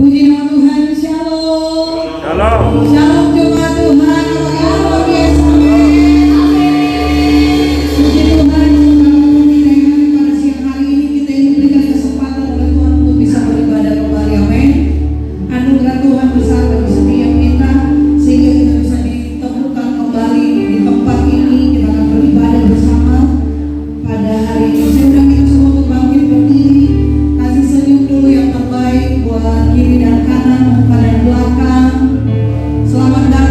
Puji nama Tuhan, shalom. Shalom. Shalom jemaat Tuhan, luar biasa. Puji Tuhan, pada siang hari ini kita diberikan kesempatan oleh Tuhan untuk bisa beribadah kembali, amin. Anugerah Tuhan besar bagi setiap kita sehingga kita bisa ditemukan kembali di tempat ini. Kita akan beribadah bersama pada hari ini. Saya undang kita semua untuk bangkit berdiri, kasih senyum dulu yang terbaik buat kiri dan kanan, muka dan belakang. Selamat datang.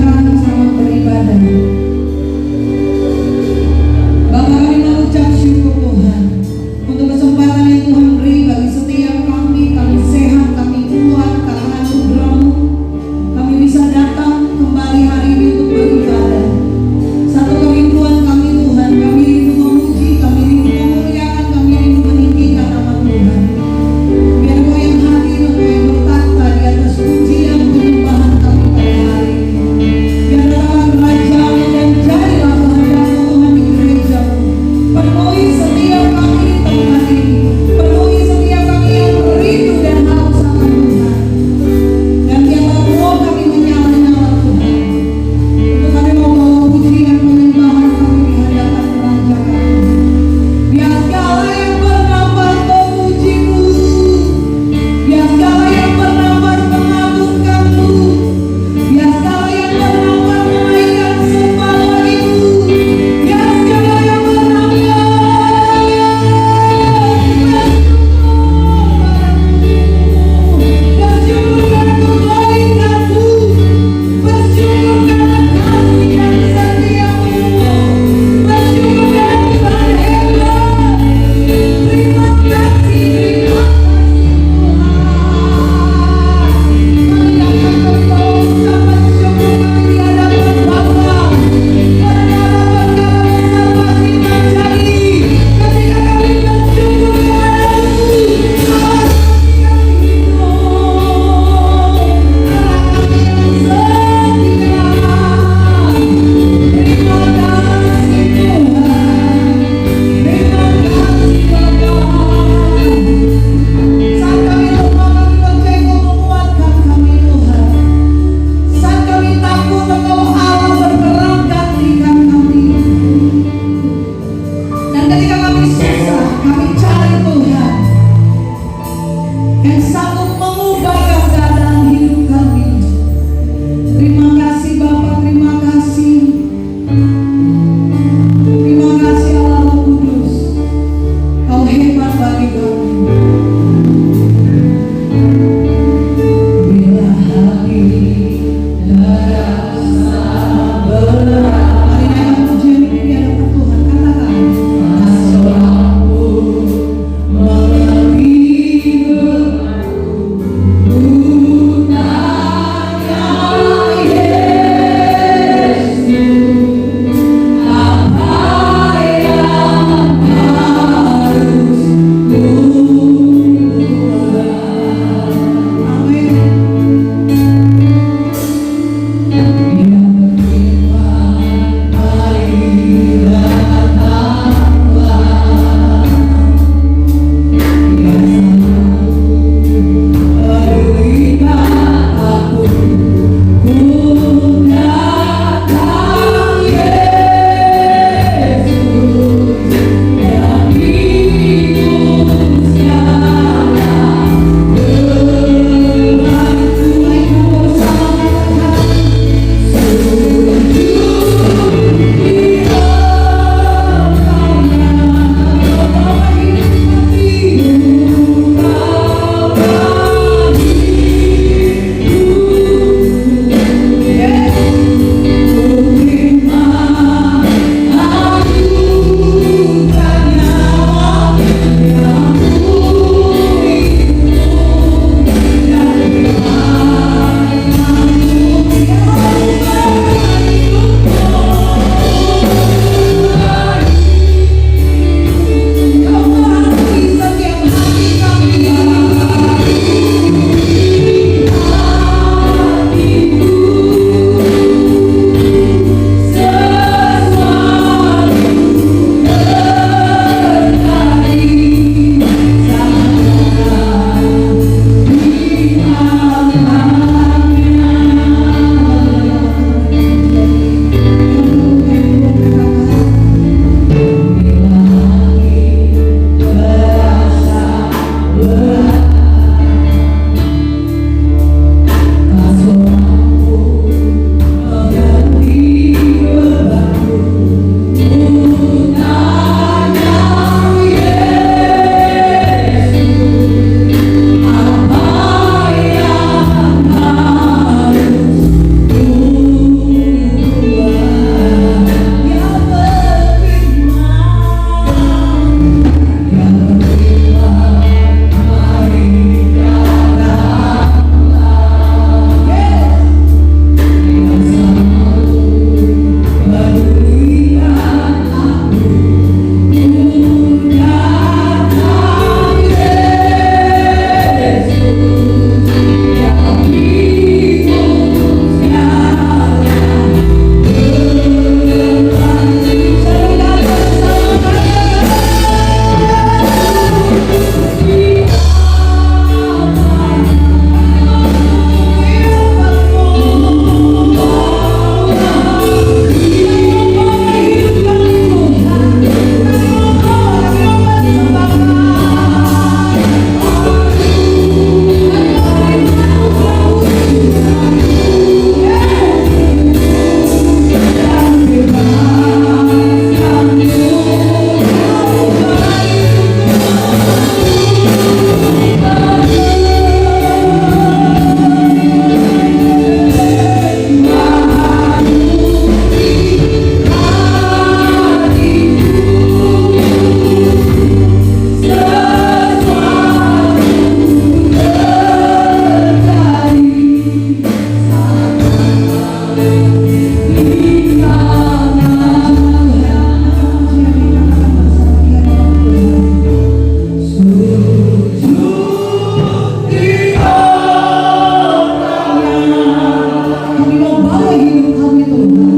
Kami mau bawa hidup kami Tuhan.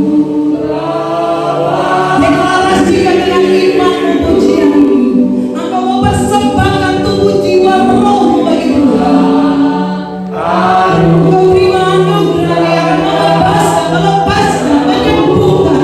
Deklarasikan dengan iman pujian ini. Engkau mau persembahkan tubuh jiwa roh bagi Tuhan. Engkau beri anugerah yang akan melepaskan, menyembuhkan,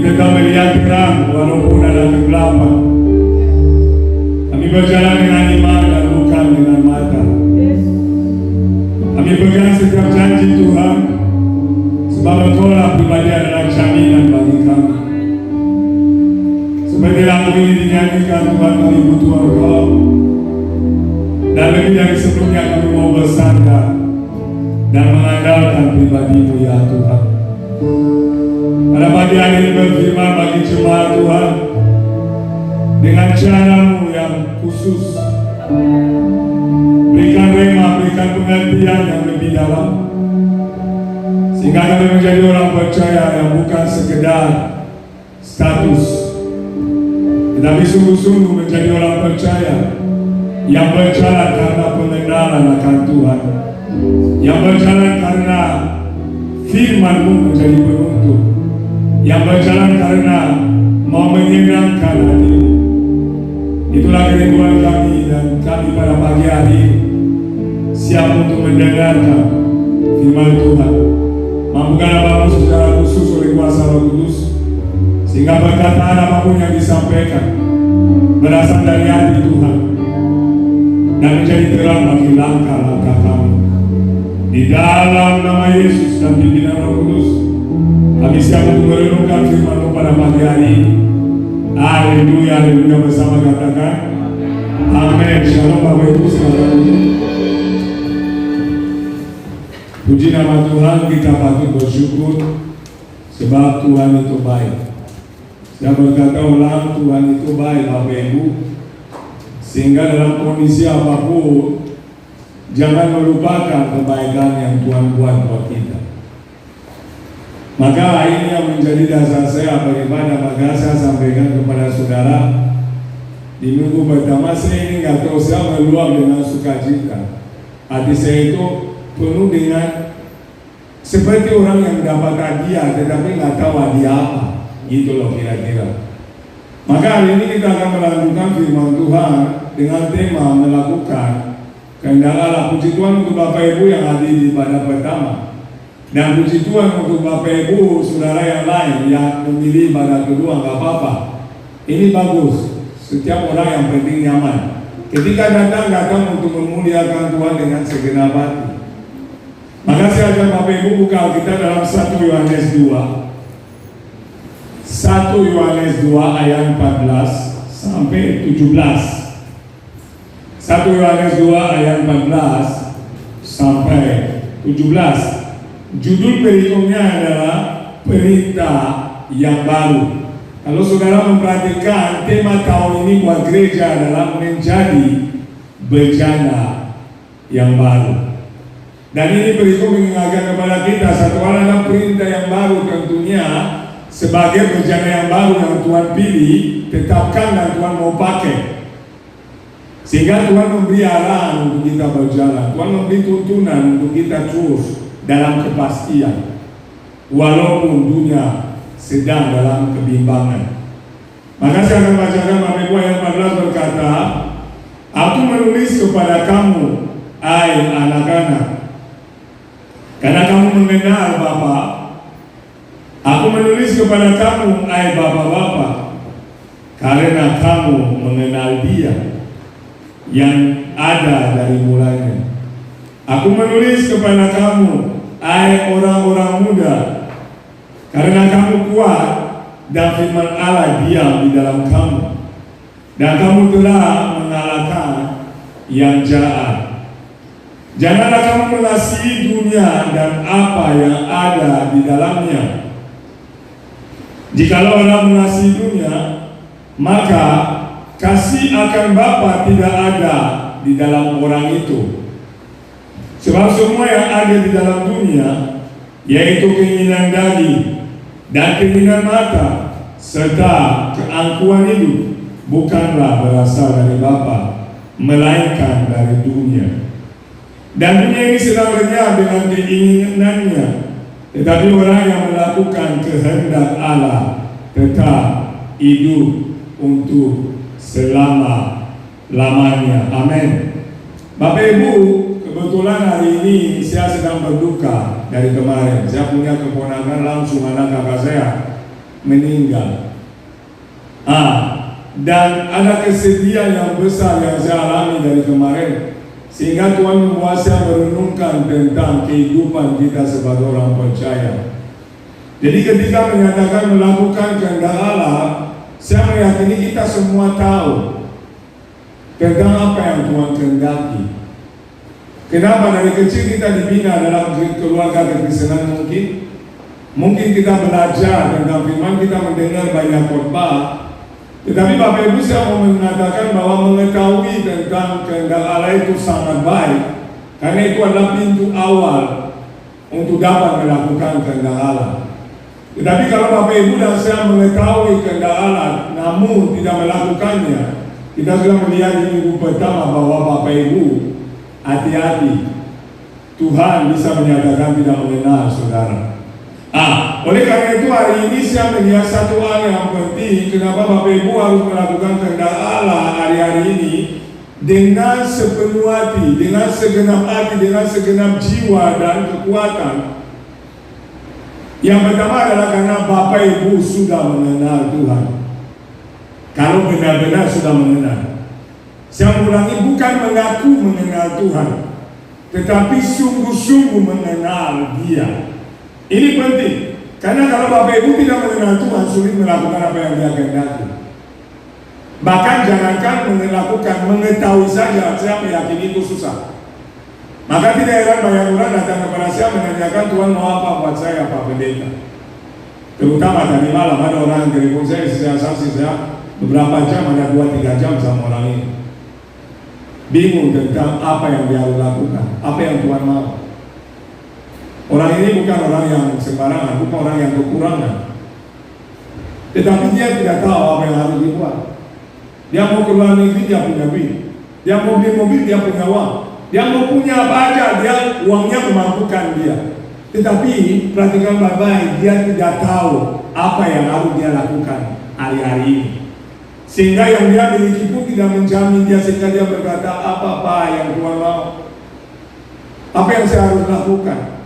tetap melihat terang walaupun ada kegelapan. Kami berjalan dengan iman dan bukan dengan mata. Kami pegang setiap janji Tuhan, sebab Engkau-lah pribadi adalah jaminan bagi kami. Seperti lagu ini dinyanyikan, Tuhan kami butuh Engkau, dan lebih dari sebelumnya kami mau bersandar dan mengandalkan pribadi-Mu ya Tuhan. Pada pagi hari ini berfirman bagi jemaat Tuhan dengan cara-Mu yang khusus. Berikan rema, berikan pengertian yang lebih dalam, sehingga kami menjadi orang percaya yang bukan sekedar status, tetapi sungguh-sungguh menjadi orang percaya yang berjalan karena pengenalan akan Tuhan, yang berjalan karena firman-Mu menjadi penuntun, yang berjalan karena mau menyenangkan hati-Mu. Itulah kerinduan kami, dan kami pada pagi hari siap untuk mendengarkan firman Tuhan. Mampukan Bapa secara khusus oleh kuasa Roh Kudus, sehingga perkataan apapun yang disampaikan berasal dari hati Tuhan dan menjadi terang bagi langkah-langkah kami. Di dalam nama Yesus dan pimpinan Roh Kudus, kami siap untuk merenungkan firman-Mu pada pagi hari ini. Haleluya, haleluya, bersama katakan amin. Shalom Bapak Ibu, selamat pagi. Puji nama Tuhan, kita patut bersyukur sebab Tuhan itu baik. Saya berkata ulang, Tuhan itu baik Bapak Ibu, sehingga dalam kondisi apapun jangan melupakan kebaikan yang Tuhan buat buat kita. Maka ini yang menjadi dasar saya bagaimana maka saya sampaikan kepada saudara di minggu pertama. Saya ini nggak tahu, saya meluap dengan sukacita. Hati saya itu penuh dengan seperti orang yang dapat hadiah tetapi nggak tahu hadiah apa, gitu loh kira-kira. Maka hari ini kita akan melanjutkan firman Tuhan dengan tema melakukan kehendak Allah. Puji Tuhan untuk Bapak Ibu yang hadir pada pertama. Dan puji Tuhan untuk Bapak Ibu, saudara yang lain yang memilih pada kedua, nggak apa-apa. Ini bagus. Setiap orang yang penting nyaman. Ketika datang untuk memuliakan Tuhan dengan segenap hati. Maka saya ajak Bapak Ibu buka Alkitab dalam 1 Yohanes 2. 1 Yohanes 2 ayat 14 sampai 17. 1 Yohanes 2 ayat 14 sampai 17. Judul perikopnya adalah perintah yang baru. Kalau saudara memperhatikan, tema tahun ini buat gereja adalah menjadi bejana yang baru. Dan ini perikop mengingatkan kepada kita satu hal adalah perintah yang baru, tentunya sebagai bejana yang baru yang Tuhan pilih, tetapkan dan Tuhan mau pakai. Sehingga Tuhan memberi arahan untuk kita berjalan, Tuhan memberi tuntunan untuk kita terus dalam kepastian, walaupun dunia sedang dalam kebimbangan. Maka saya akan bacakan Bapak Ibu ayat 14 berkata, Aku menulis kepada kamu, hai anak-anak, karena kamu mengenal Bapa. Aku menulis kepada kamu, hai bapak-bapak, karena kamu mengenal Dia yang ada dari mulanya. Aku menulis kepada kamu, hai orang-orang muda, karena kamu kuat dan firman Allah diam di dalam kamu, dan kamu telah mengalahkan yang jahat. Janganlah kamu mengasihi dunia dan apa yang ada di dalamnya. Jikalau orang mengasihi dunia, maka kasih akan Bapa tidak ada di dalam orang itu. Sebab semua yang ada di dalam dunia, yaitu keinginan daging dan keinginan mata serta keangkuhan hidup, bukanlah berasal dari Bapa, melainkan dari dunia. Dan dunia ini sedang lenyap dengan keinginannya, tetapi orang yang melakukan kehendak Allah tetap hidup untuk selama-lamanya. Amin. Bapak Ibu, kebetulan hari ini saya sedang berduka dari kemarin. Saya punya keponakan langsung anak kakak saya meninggal. Dan ada kesedihan yang besar yang saya alami dari kemarin, sehingga Tuhan membuat saya merenungkan tentang kehidupan kita sebagai orang percaya. Jadi ketika menyatakan melakukan kehendak Allah, saya meyakini kita semua tahu tentang apa yang Tuhan kehendaki. Kenapa dari kecil kita dibina dalam keluarga kekristenan mungkin? Mungkin kita belajar tentang firman, kita mendengar banyak khotbah. Tetapi Bapak Ibu, saya mau mengatakan bahwa mengetahui tentang kehendak Allah itu sangat baik, karena itu adalah pintu awal untuk dapat melakukan kehendak Allah. Tetapi kalau Bapak Ibu dan saya mengetahui kehendak Allah namun tidak melakukannya, kita sudah melihat di minggu pertama bahwa Bapak Ibu hati-hati, Tuhan bisa menyatakan tidak mengenal saudara. Oleh karena itu hari ini saya melihat satu hal yang penting, kenapa Bapak Ibu harus melakukan kehendak Allah hari-hari ini dengan sepenuh hati, dengan segenap hati, dengan segenap jiwa dan kekuatan. Yang pertama adalah karena Bapak Ibu sudah mengenal Tuhan. Kalau benar-benar sudah mengenal, saya ulangi, bukan mengaku mengenal Tuhan, tetapi sungguh-sungguh mengenal Dia. Ini penting, karena kalau Bapak Ibu tidak mengenal Tuhan, sulit melakukan apa yang Dia kehendaki. Bahkan jangankan melakukan, mengetahui saja, saya meyakini itu susah. Maka tidak heran banyak orang datang kepada saya menanyakan, Tuhan mau apa buat saya, Pak Pendeta? Terutama tadi malam ada orang yang telepon saya saksi saya beberapa jam, ada 2-3 jam sama orang ini. Bingung tentang apa yang dia harus lakukan, apa yang Tuhan mau. Orang ini bukan orang yang sembarangan, bukan orang yang kekurangan, tetapi dia tidak tahu apa yang harus dibuat. Dia mau keluar negeri, dia punya duit. Dia mau beli mobil, dia punya uang. Dia mau punya apa aja, dia uangnya memampukan dia. Tetapi perhatikan baik-baik, dia tidak tahu apa yang harus dia lakukan hari-hari ini. Sehingga yang dia miliki pun tidak menjamin dia, sehingga dia berkata, apa yang Tuhan mau? Apa yang saya harus lakukan?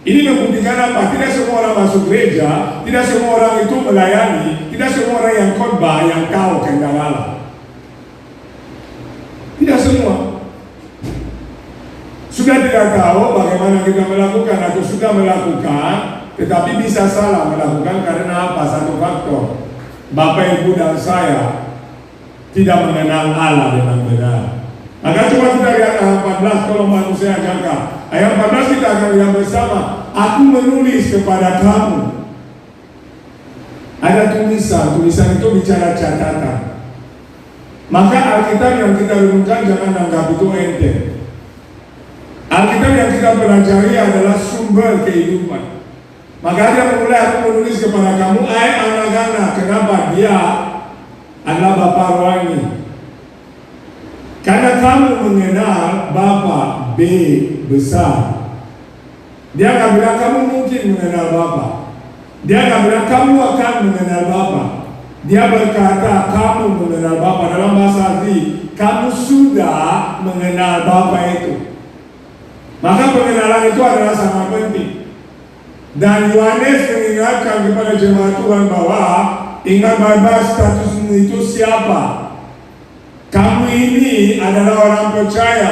Ini membuktikan apa? Tidak semua orang masuk gereja, tidak semua orang itu melayani, tidak semua orang yang khotbah yang tahu kehendak Allah. Tidak semua. Sudah tidak tahu bagaimana kita melakukan atau sudah melakukan, tetapi bisa salah melakukan karena apa? Satu faktor. Bapak, Ibu, dan saya tidak mengenal Allah dengan benar. Maka coba kita lihat ayat 14, kalau manusia jangka. Ayat 14 kita akan lihat bersama. Aku menulis kepada kamu. Ada tulisan itu bicara catatan. Maka Alkitab yang kita renungkan jangan anggap itu enteng. Alkitab yang kita pelajari adalah sumber kehidupan. Maka dia memulai, aku menulis kepada kamu, anak-anak. Kenapa? Dia adalah Bapa rohani. Karena kamu mengenal Bapa B besar. Dia akan bilang kamu mungkin mengenal Bapa. Dia akan bilang kamu akan mengenal Bapa. Dia berkata kamu mengenal Bapa. Dalam bahasa asli, kamu sudah mengenal Bapa itu. Maka pengenalan itu adalah sangat penting. Dan Yohanes mengingatkan kepada jemaat Tuhan bahwa ingat baik-baik statusmu itu siapa. Kamu ini adalah orang percaya.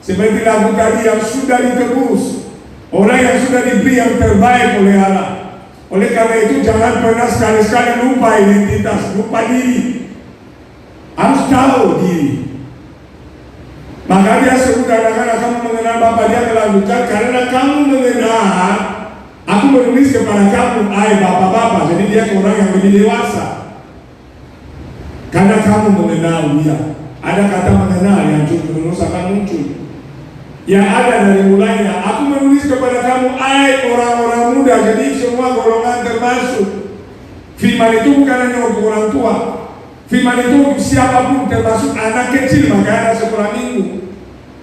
Seperti lagu tadi yang sudah ditebus, orang yang sudah diberi yang terbaik oleh Allah. Oleh karena itu jangan pernah sekali-sekali lupa identitas, lupa diri. Harus tahu diri. Maka dia sebut anak-anak kamu mengenal Bapa. Dia melanjutkan karena kamu mengenal, aku menulis kepada kamu, Bapa-Bapa. Jadi dia orang yang lebih dewasa. Karena kamu mengenal Dia. Ada kata mengenal yang terus akan muncul. Yang ada dari mulainya, aku menulis kepada kamu, orang-orang muda. Jadi semua golongan termasuk. Firman itu bukan hanya untuk orang tua. Firman itu untuk siapapun, termasuk anak kecil, maka ada sekolah minggu.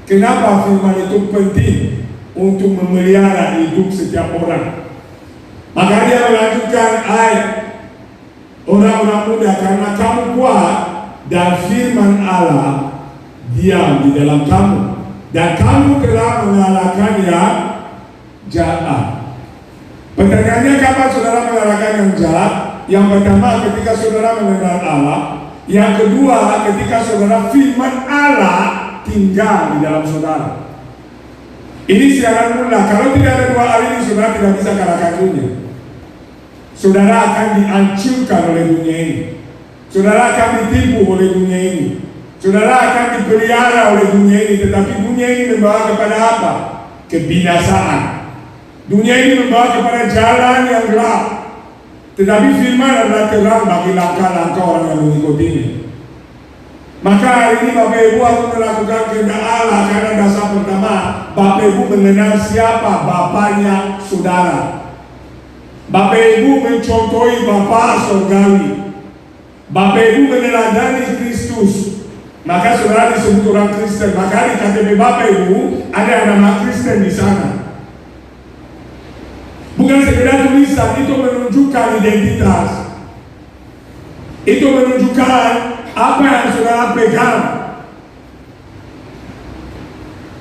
Kenapa firman itu penting? Untuk memelihara hidup setiap orang. Maka dia melanjutkan, orang-orang muda, karena kamu kuat dan firman Allah diam di dalam kamu, dan kamu telah mengalahkan yang jahat. Pertanyaannya, kapan saudara mengalahkan yang jahat? Yang pertama ketika saudara mengenal Allah. Yang kedua ketika saudara firman Allah tinggal di dalam saudara. Ini siaran mula. Kalau tidak ada dua hal ini, saudara tidak bisa kalahkan dunia. Saudara akan dihancurkan oleh dunia ini. Saudara akan ditipu oleh dunia ini. Saudara akan dipelihara oleh dunia ini. Tetapi dunia ini membawa kepada apa? Kebinasaan. Dunia ini membawa kepada jalan yang gelap. Tetapi firman adalah terang bagi langkah-langkah orang yang mengikutinya. Maka hari ini Bapak Ibu aku melakukan kehendak Allah karena dasar pertama, Bapak Ibu mengenal siapa bapaknya saudara. Bapak Ibu mencontohi Bapa surgawi. Bapak Ibu meneladani Kristus. Maka saudara disebut orang Kristen. Maka di KTP Bapak Ibu ada nama Kristen di sana. Bukan sekedar tulisan, itu menunjukkan identitas. Itu menunjukkan apa yang saudara pegang.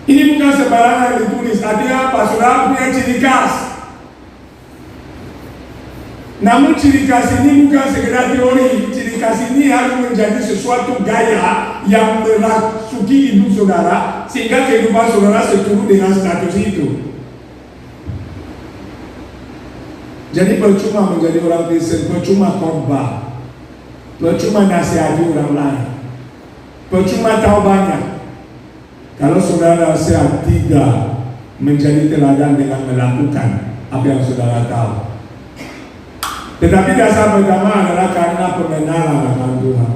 Ini bukan sembarangan ditulis. Artinya apa? Saudara punya ciri khas. Namun ciri khas ini bukan sekedar teori. Ciri khas ini harus menjadi sesuatu gaya yang merasuki hidup saudara, sehingga kehidupan saudara seturut dengan status itu. Jadi percuma menjadi orang Kristen, percuma khotbah, percuma nasihati orang lain, percuma tahu banyak. Kalau saudara sehat tidak menjadi teladan dengan melakukan apa yang saudara tahu. Tetapi dasar pertama adalah karena pengenalan akan Tuhan.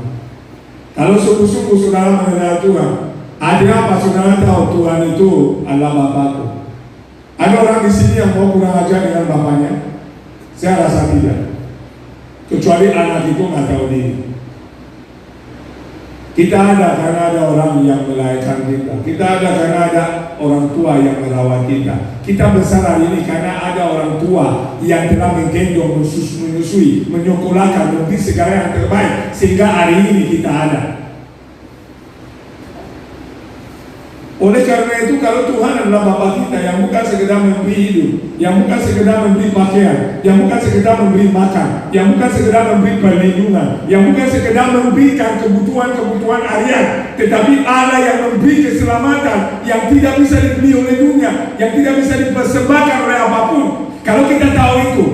Kalau sungguh-sungguh saudara mengenal Tuhan, ada apa saudara tahu Tuhan itu adalah Bapakku. Ada orang di sini yang mau kurang ajar dengan bapaknya? Saya rasa tidak. Kecuali anak itu nggak tahu diri. Kita ada karena ada orang yang melahirkan kita. Kita ada karena ada orang tua yang merawat kita. Kita besar hari ini karena ada orang tua yang telah menggendong, menyusui, menyekolahkan, memberi segala yang terbaik sehingga hari ini kita ada. Oleh karena itu, kalau Tuhan adalah Bapa kita yang bukan sekedar memberi hidup, yang bukan sekedar memberi pakaian, yang bukan sekedar memberi makan, yang bukan sekedar memberi perlindungan, yang bukan sekedar memberikan kebutuhan-kebutuhan harian, tetapi Allah yang memberi keselamatan yang tidak bisa dibeli oleh dunia, yang tidak bisa dipersembahkan oleh apapun. Kalau kita tahu itu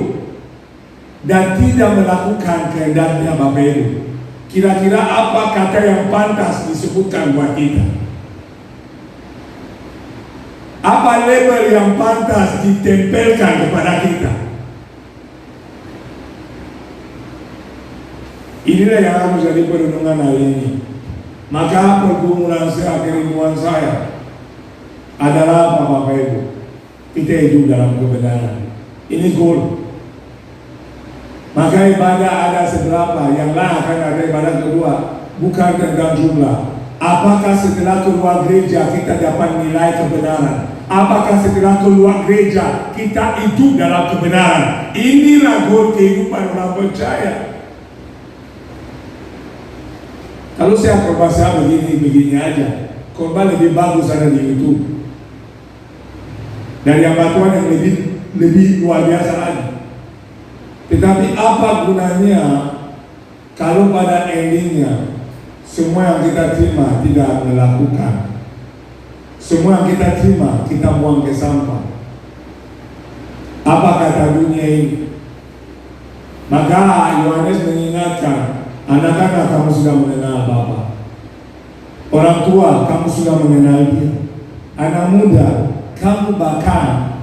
dan tidak melakukan kehendaknya Bapak Ibu, kira-kira apa kata yang pantas disebutkan buat kita? Apa label yang pantas ditempelkan kepada kita? Inilah yang harus jadi perenungan hari ini. Maka pergumulan saya, kerinduan saya adalah apa Bapak Ibu? Kita hidup dalam kebenaran. Ini goal. Maka ibadah ada seberapa, yang lain akan ada ibadah kedua. Bukan tentang jumlah. Apakah setelah keluar gereja kita dapat nilai kebenaran? Apakah setelah keluar gereja kita hidup dalam kebenaran? Inilah goal kehidupan orang percaya. Kalau saya korban saya begini aja, korban lebih bagus ada di YouTube. Dan yang batuan yang lebih luar biasa lagi. Tetapi apa gunanya kalau pada endingnya semua yang kita terima tidak melakukan? Semua yang kita terima kita buang ke sampah. Apa kata dunia ini? Maka Yohanes mengingatkan, anak-anak kamu sudah mengenal Bapa. Orang tua kamu sudah mengenal Dia. Anak muda kamu bahkan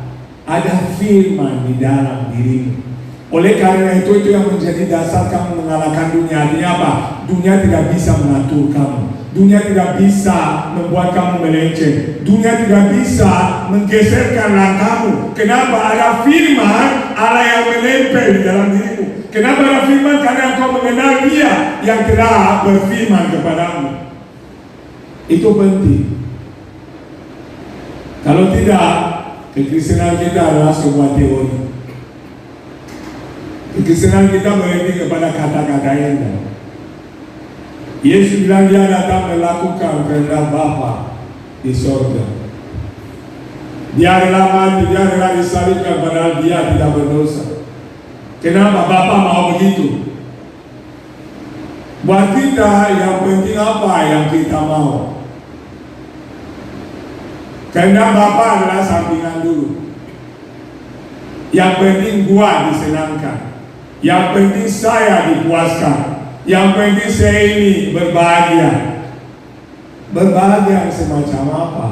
ada firman di dalam dirimu. Oleh karena itu yang menjadi dasar kamu mengalahkan dunia. Artinya apa? Dunia tidak bisa mengatur kamu. Dunia tidak bisa membuat kamu melenceng. Dunia tidak bisa menggeserkan langkahmu. Kenapa? Ada firman Allah yang menempel di dalam dirimu. Kenapa ada firman? Karena engkau mengenal Dia yang telah berfirman kepadamu. Itu penting. Kalau tidak, kekristenan kita adalah sebuah teori. Kekristenan kita berhenti kepada kata-kata indah. Yesus bilang Dia datang melakukan kehendak Bapa di sorga. Dia rela mati, Dia rela disalibkan padahal Dia tidak berdosa. Kenapa Bapak mau begitu? Buat kita yang penting apa yang kita mau. Karena Bapak adalah sampingan dulu. Yang penting gua disenangkan. Yang penting saya dipuaskan. Yang penting saya ini berbahagia. Berbahagia semacam apa?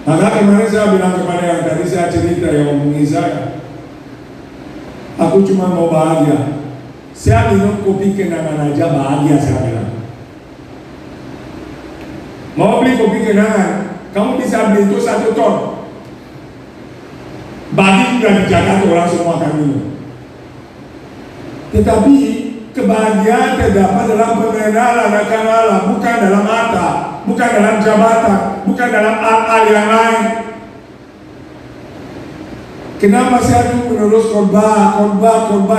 Maka kemarin saya bilang kepada yang tadi saya cerita yang ngomongi saya, aku cuma mau bahagia. Saya minum kopi kenangan aja bahagia, saya bilang. Mau beli kopi kenangan, kamu bisa beli itu 1 ton. Bagi juga di Jakarta orang semua akan minum. Tetapi kebahagiaan terdapat dalam pengenalan akan Allah, bukan dalam harta, bukan dalam jabatan, bukan dalam hal-hal yang lain. Kenapa saya tuh menerus khotbah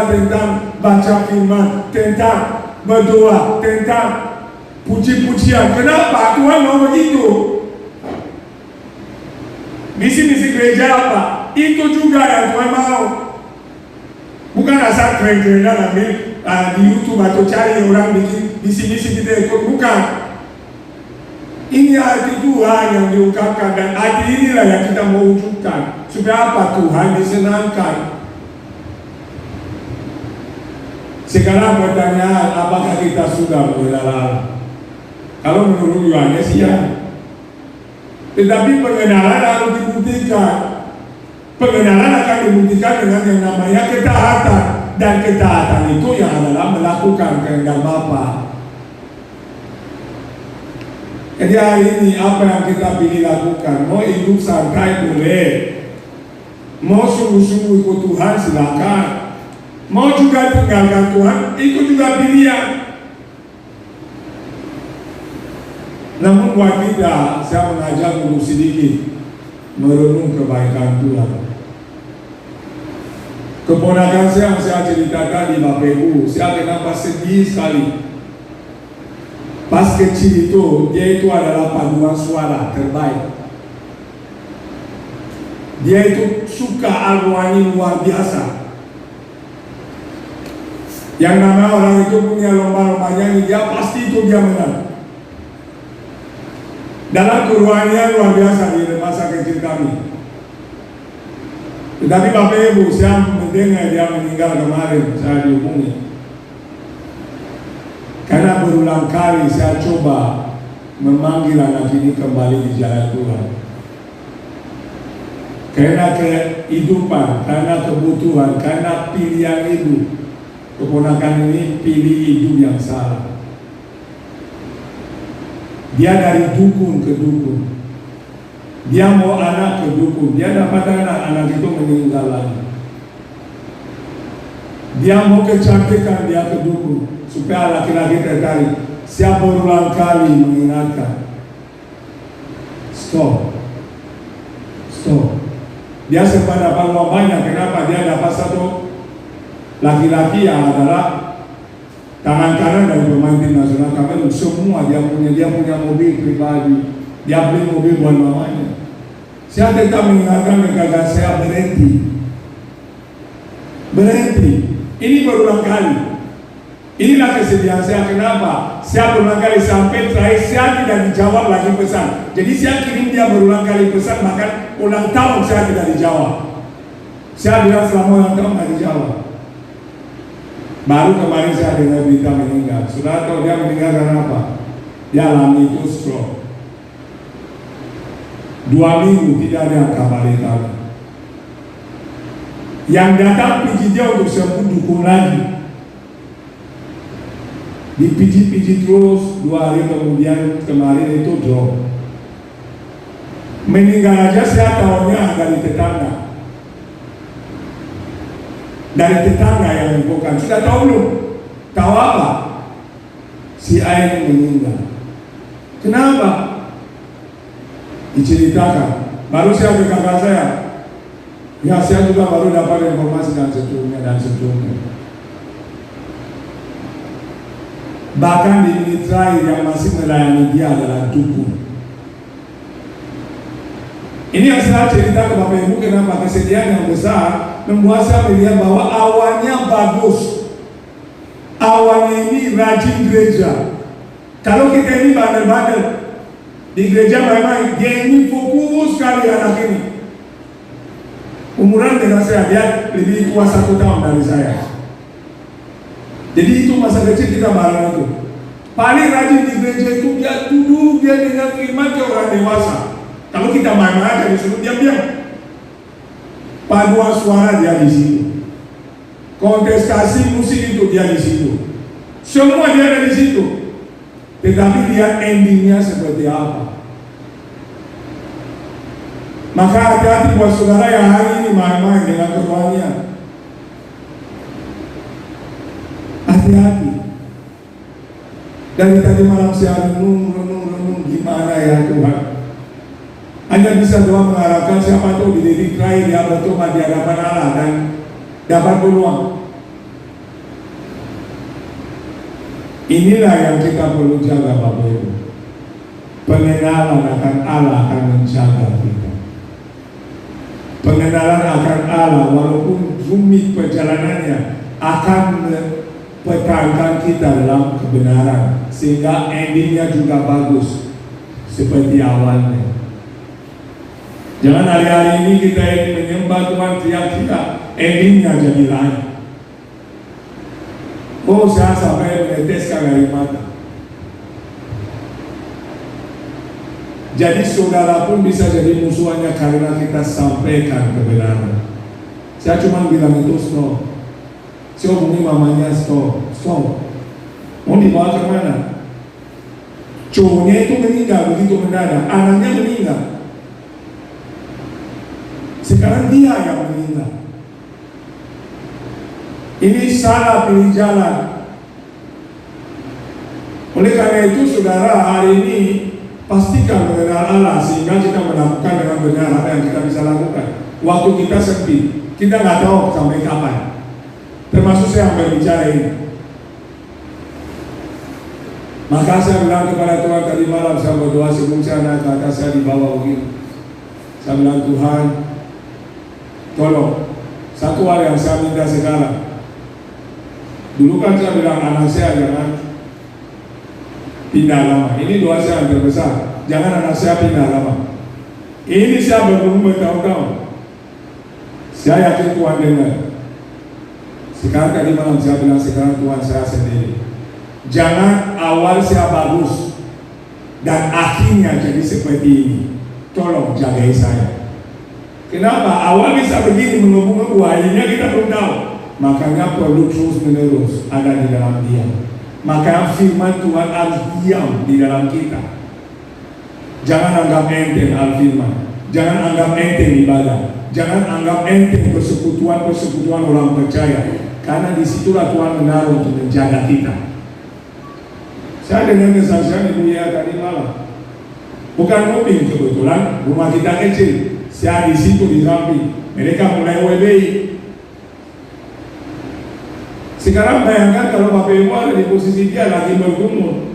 tentang baca firman, tentang berdoa, tentang puji-pujian? Kenapa Tuhan mau begitu? Misi-misi gereja apa? Itu juga yang Tuhan mau. Bukan asal keren-kerenan ambil di YouTube atau cari orang bikin misi-misi kita ikut, bukan. Ini arti Tuhan yang diungkapkan, dan arti inilah yang kita mau wujudkan. Supaya apa? Tuhan disenangkan. Sekarang pertanyaan, apakah kita sudah mengenal Allah? Kalau menurut Yohanes ya. Tetapi pengenalan harus dibuktikan. Pengenalan akan dibuktikan dengan yang namanya ketaatan. Dan ketaatan itu yang adalah melakukan kehendak Bapa. Jadi hari ini apa yang kita pilih lakukan? Mau hidup santai boleh, mau sungguh-sungguh ikut Tuhan silakan, mau juga tinggalkan Tuhan, itu juga pilihan. Namun buat kita, saya mengajak untuk sedikit merenung kebaikan Tuhan. Keponakan saya yang saya ceritakan di Bapak Ibu, saya kenapa sedih sekali. Pas kecil itu, dia itu adalah paduan suara terbaik. Dia itu suka al-rohani luar biasa. Yang namanya orang itu punya lomba-lomba nyanyi, dia pasti itu dia menang. Dalam kerohanian luar biasa di masa kecil kami. Tetapi Bapak Ibu, saya mendengar dia meninggal kemarin, saya dihubungi. Karena berulang kali saya coba memanggil anak ini kembali di jalan Tuhan. Karena kehidupan, karena kebutuhan, karena pilihan hidup, keponakan ini pilih hidup yang salah. Dia dari dukun ke dukun. Dia mau anak ke dukun. Dia dapat anak itu meninggal lagi. Dia mau kecantikan, dia ke dukun supaya laki-laki tertarik. Saya berulang kali mengingatkan, stop. Dia sempat dapat uang banyak. Kenapa? Dia dapat satu laki-laki yang adalah tangan kanan dari pemain tim nasional Kamerun. Semua dia punya mobil pribadi. Dia beli mobil buat mamanya. Saya tetap mengingatkan mereka, saya berhenti. Ini berulang kali. Inilah kesedihan saya. Kenapa? Saya berulang kali sampai terakhir saya tidak dijawab lagi pesan. Jadi saya kirim dia berulang kali pesan, bahkan ulang tahun saya tidak dijawab. Saya bilang selama ulang tahun tidak dijawab. Baru kemarin saya dengar berita meninggal. Sudah tahu dia meninggal karena apa? Dia alami itu stroke. 2 minggu tidak ada yang kabari kami. Yang datang pijit dia untuk sembuh dukung lagi. Dipijit-pijit terus, 2 hari kemudian kemarin itu drop. Meninggal aja saya tahunya dari tetangga. Dari tetangga yang bukan. Sudah tahu belum? Tahu apa? Si A ini meninggal. Kenapa? Diceritakan. Baru saya ke kakak saya. Ya, saya juga baru dapat informasi dan seterusnya. Bahkan di Israel yang masih melayani dia adalah dukun. Ini yang saya cerita ke Bapak Ibu, kenapa kesedihan yang besar. membuat saya melihat bahwa awalnya bagus. Awalnya ini rajin gereja. Kalau kita ini bandel-bandel di gereja, memang dia ini fokus sekali anak ini. Umuran dengan saya, dia lebih tua 1 tahun dari saya. Jadi itu masa kecil kita bareng itu. Paling rajin di gereja itu dia duduk, dia dengar firman ke orang dewasa. Kalau kita main-main aja disuruh diam-diam. Paduan suara dia di situ. Kontestasi musik itu dia di situ. Semua dia ada di situ. Tetapi lihat endingnya seperti apa. Maka hati-hati buat saudara yang hari ini main-main dengan kerohanian. Hati-hati. Dari tadi malam saya renung gimana ya Tuhan. Hanya bisa doa mengharapkan siapa tahu di titik terakhir dia bertobat di hadapan Allah dan dapat peluang. Inilah yang kita perlu jaga Bapak Ibu. Pengenalan akan Allah akan menjaga kita. Pengenalan akan Allah walaupun rumit perjalanannya akan mempertahankan kita dalam kebenaran sehingga endingnya juga bagus seperti awalnya. Jangan hari-hari ini kita ini menyembah Tuhan teriak-teriak, endingnya jadi lain. Oh, saya sampai meneteskan air mata. Jadi saudara pun bisa jadi musuhannya karena kita sampaikan kebenaran. Saya cuma bilang itu stop. Saya hubungi mamanya stop. Mau dibawa ke mana? Cowoknya itu meninggal begitu mendadak, anaknya meninggal. Sekarang dia yang meninggal. Ini salah pilih jalan. Oleh karena itu saudara, hari ini pastikan mengenal Allah sehingga kita melakukan dengan benar apa yang kita bisa lakukan. Waktu kita sempit, kita nggak tahu sampai kapan. Termasuk saya yang berbicara ini. Maka saya bilang kepada Tuhan tadi malam, saya berdoa sebelum saya naik ke atas, saya dibawa begini. Saya bilang, Tuhan, tolong, satu hal yang saya minta sekarang. Dulu kan saya bilang anak saya jangan pindah lama. Ini doa saya yang terbesar. Jangan anak saya pindah lama. Ini saya bergumul bertahun-tahun. Saya yakin Tuhan dengar. Sekarang tadi malam saya bilang, sekarang Tuhan saya sendiri. Jangan awal saya bagus dan akhirnya jadi seperti ini. Tolong jagai saya. Kenapa? Awal bisa begini mengebu-ngebu, akhirnya kita belum tahu. Makanya perlu terus menerus ada di dalam dia. Maka firman Tuhan harus diam di dalam kita. Jangan anggap enteng al-firman. Jangan anggap enteng ibadah. Jangan anggap enteng persekutuan orang percaya. Karena disitulah Tuhan menaruh untuk menjaga kita. Saya dengar kesaksian Ibu ya tadi malam. Bukan mobil kebetulan, rumah kita kecil. Saya di situ di samping. Mereka mulai WBI. Sekarang bayangkan kalau Bapak Ibu ada di posisi dia lagi bergumul.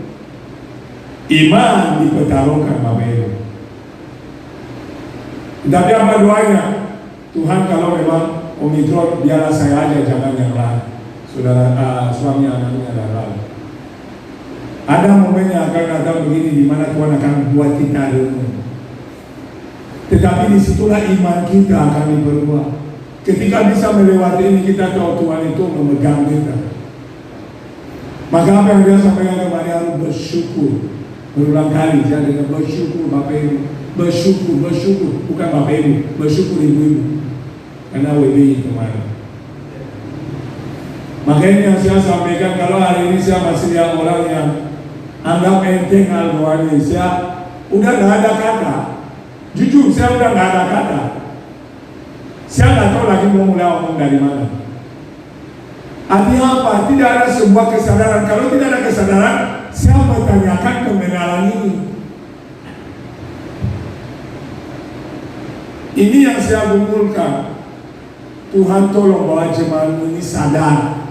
Iman dipertaruhkan Bapak Ibu. Tapi apa doanya? Tuhan kalau memang Omikron biarlah saya aja, jangan yang lain. Saudara suami anaknya dan lain. Ada momen yang akan datang begini di mana Tuhan akan buat kita renung. Tetapi disitulah iman kita akan diperluas. Ketika bisa melewati ini, kita tahu Tuhan itu memegang kita. Maka apa yang dia sampaikan kepada harus bersyukur. Berulang kali saya dengar bersyukur Bapak Ibu. Bersyukur, bukan Bapak Ibu, bersyukur Ibu-Ibu. Karena WBI kemarin. Makanya yang saya sampaikan, kalau hari ini saya masih lihat orang yang anggap enteng al-Rohani, saya udah gak ada kata. Jujur, saya udah gak ada kata. Saya nggak tahu lagi mau mulai ngomong dari mana. Artinya apa? Tidak ada sebuah kesadaran. Kalau tidak ada kesadaran, saya bertanyakan kebenaran ini. Ini yang saya gumulkan. Tuhan tolong bahwa jemaat ini sadar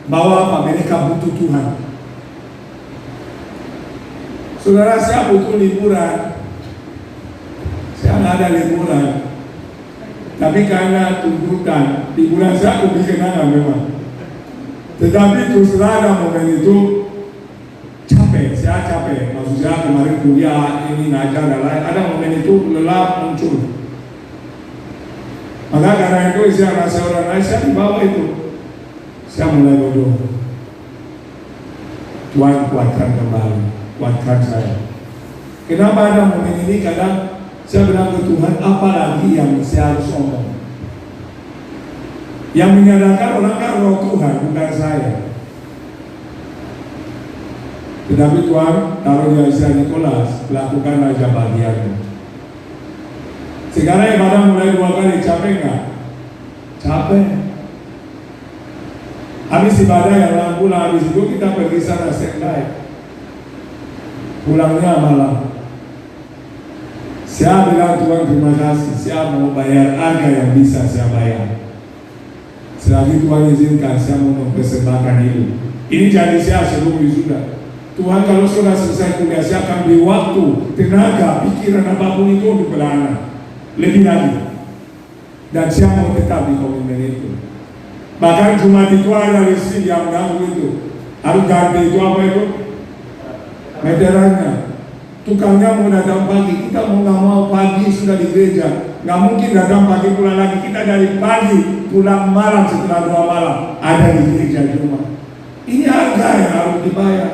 bahwa apa? Mereka butuh Tuhan. Saudara, saya butuh liburan. Saya nggak ada liburan. Tapi karena tuntutan di bulan saya aku bikin kenangan memang. Tetapi terus terang momen itu capek, saya capek. Maksud saya kemarin kuliah ini ngajar dan lain, ada momen itu lelah muncul. Maka karena itu saya rasa orang lain, saya dibawa itu. Saya mulai berdoa, Tuhan kuatkan kembali, kuatkan saya. Kenapa ada momen ini? Kadang saya bilang ke Tuhan, apa lagi yang saya harus omong? Yang menyadarkan orang kan roh Tuhan, bukan saya. Tetapi Tuhan taruh di Aisyah Nikolas, lakukan aja bagianmu. Sekarang ibadah mulai 2 kali, capek nggak? Capek. Habis ibadah yang pulang, habis itu kita pergi sana standby. Pulangnya malam. Saya bilang Tuhan terima kasih, saya mau bayar harga yang bisa saya bayar. Selagi Tuhan izinkan, saya mau mempersembahkan hidup. Ini jadi saya sebelum wisuda. Tuhan kalau sudah selesai kuliah, saya akan beri waktu, tenaga, pikiran apapun itu untuk beranak. Lebih lagi. Dan saya mau tetap di komitmen itu. Bahkan Jumat itu ada listrik yang ganggu itu. Harus ganti itu apa itu? Meterannya. Tukangnya mau datang pagi, kita mau nggak mau pagi sudah di gereja, nggak mungkin datang pagi pulang lagi. Kita dari pagi pulang malam setelah 2 malam ada di gereja Jumat. Ini harga yang harus dibayar.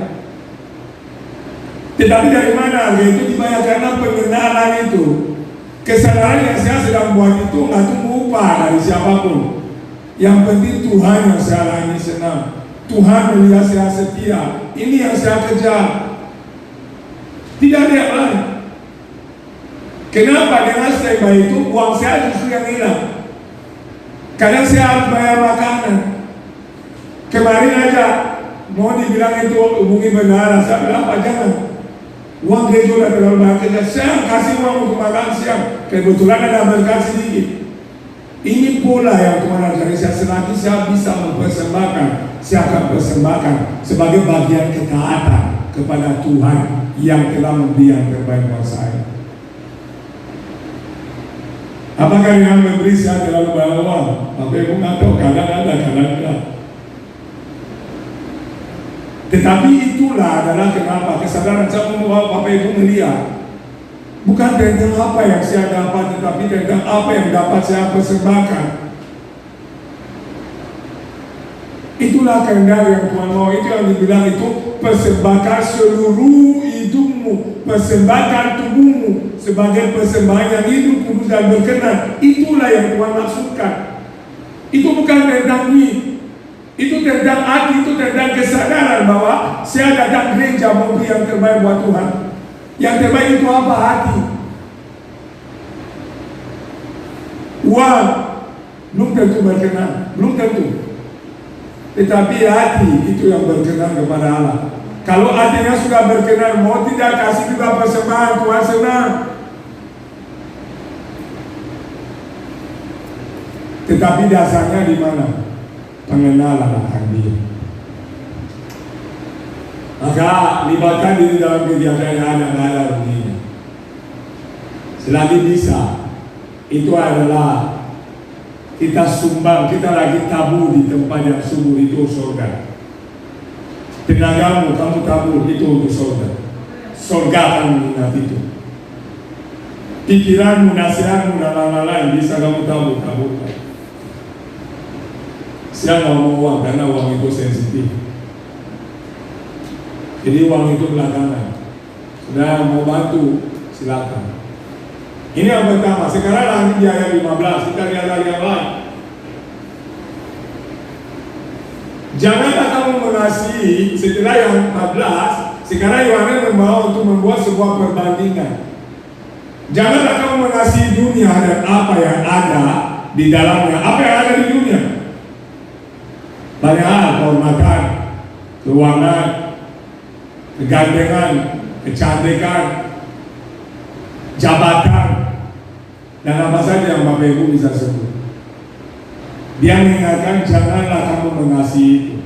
Tetapi dari mana harga itu dibayar? Karena pengenalan itu, kesadaran yang saya sedang buat itu nggak tunggu upah dari siapapun. Yang penting Tuhan yang saya layani senang. Tuhan melihat saya setia. Ini yang saya kejar. Tidak ada yang lain. Kenapa dengan standby itu uang saya justru yang hilang? Kadang saya harus bayar makanan. Kemarin aja mau dibilang itu hubungi bendahara, saya bilang apa jangan. Uang gereja udah terlalu banyak, saya kasih uang untuk makan siang. Kebetulan ada berkat sedikit. Ini pola yang Tuhan ajari saya. Selagi saya bisa mempersembahkan, saya akan persembahkan sebagai bagian ketaatan kepada Tuhan yang telah memberi yang terbaik buat saya. Apakah yang memberi saya terlalu banyak uang? Bapak Ibu nggak tahu, kadang ada, kadang enggak. Tetapi itulah adalah kenapa kesadaran saya membawa Bapak Ibu melihat bukan tentang apa yang saya dapat, tetapi tentang apa yang dapat saya persembahkan. Itulah kehendak yang Tuhan mau. Itu yang dibilang itu persembahkan seluruh hidupmu, persembahkan tubuhmu sebagai persembahan yang hidup, kudus dan berkenan. Itulah yang Tuhan maksudkan. Itu bukan tentang duit, itu tentang hati, itu tentang kesadaran bahwa saya datang gereja mau beri yang terbaik buat Tuhan. Yang terbaik itu apa? Hati. Uang belum tentu berkenan, belum tentu. Tetapi hati itu yang berkenan kepada Allah. Kalau hatinya sudah berkenan, mau tidak kasih juga persembahan, Tuhan senang. Tetapi dasarnya di mana? Pengenalan akan Dia. Maka libatkan diri dalam kegiatan yang ada ruginya. Selagi bisa, itu adalah kita sumbang, kita lagi tabur di tempat yang sungguh itu surga. Tenagamu kamu tabur itu untuk surga. Surga akan mengingat itu. Pikiranmu, nasihatmu dan lain-lain bisa kamu taburkan. Saya nggak mau uang karena uang itu sensitif. Jadi uang itu belakangan. Sudah mau bantu, silakan. Ini yang pertama. Sekarang lanjut di ayat 15. Kita lihat dari yang lain. Janganlah kamu mengasihi, setelah yang 14, sekarang Yohanes membawa untuk membuat sebuah perbandingan. Janganlah kamu mengasihi dunia dan apa yang ada di dalamnya. Apa yang ada di dunia? Banyak hal, kehormatan, keuangan, kegantengan, kecantikan, jabatan, dan apa saja yang Bapak Ibu bisa sebut. Dia mengingatkan janganlah kamu mengasihi itu.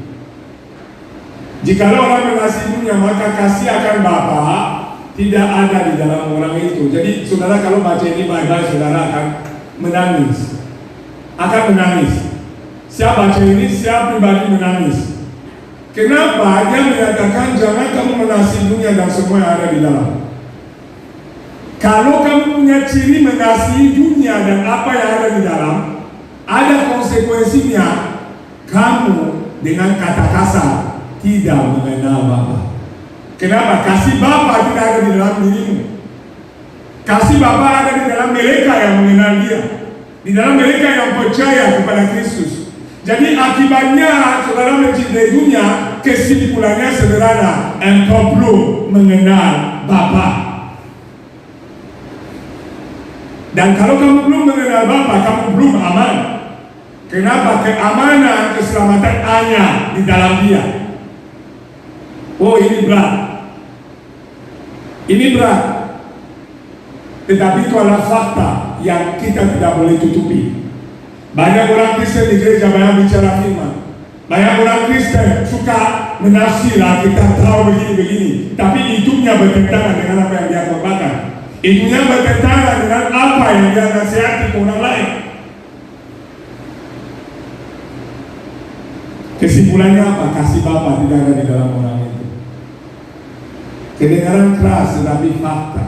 Jikalau orang mengasihi dunia, maka kasih akan Bapa tidak ada di dalam orang itu. Jadi saudara kalau baca ini baik-baik, saudara akan menangis. akan menangis. Siapa baca ini, siapa pribadi menangis. Kenapa? Dia menyatakan jangan kamu mengasihi dunia dan semua yang ada di dalam. Kalau kamu punya ciri mengasihi dunia dan apa yang ada di dalam, ada konsekuensinya. Kamu dengan kata kasar tidak mengenal Bapa. Kenapa? Kasih Bapa tidak ada di dalam dirimu. Kasih Bapa ada di dalam mereka yang mengenal Dia, di dalam mereka yang percaya kepada Kristus. Jadi akibatnya saudara mencintai dunia, kesimpulannya sederhana, engkau belum mengenal Bapa. Dan kalau kamu belum mengenal Bapa, kamu belum aman. Kenapa? Keamanan, keselamatan hanya di dalam Dia. Oh, ini berat. Ini berat. Tetapi itu adalah fakta yang kita tidak boleh tutupi. Banyak orang Kristen di gereja banyak bicara firman. Banyak orang Kristen suka menafsir, kita tahu begini-begini. Tapi hidupnya bertentangan dengan apa yang dia katakan. Hidupnya bertentangan dengan apa yang dia nasihati ke orang lain. Kesimpulannya apa? Kasih Bapa tidak ada di dalam orang itu. Kedengaran keras tetapi fakta.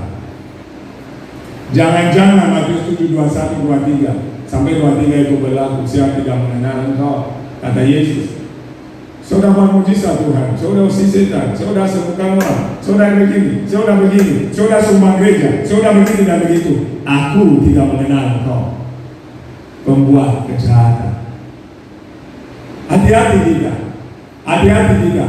Jangan-jangan Matius 7, 21, 23 sampai 23 itu berlaku. Siapa tidak mengenal engkau, kata Yesus. Saudara buat mujizat Tuhan, saudara usir setan, saudara sembuhkan orang, saudara begini, saudara begini, saudara sumbang gereja, saudara begini dan begitu. Aku tidak mengenal engkau, pembuat kejahatan. Hati-hati kita, hati-hati kita.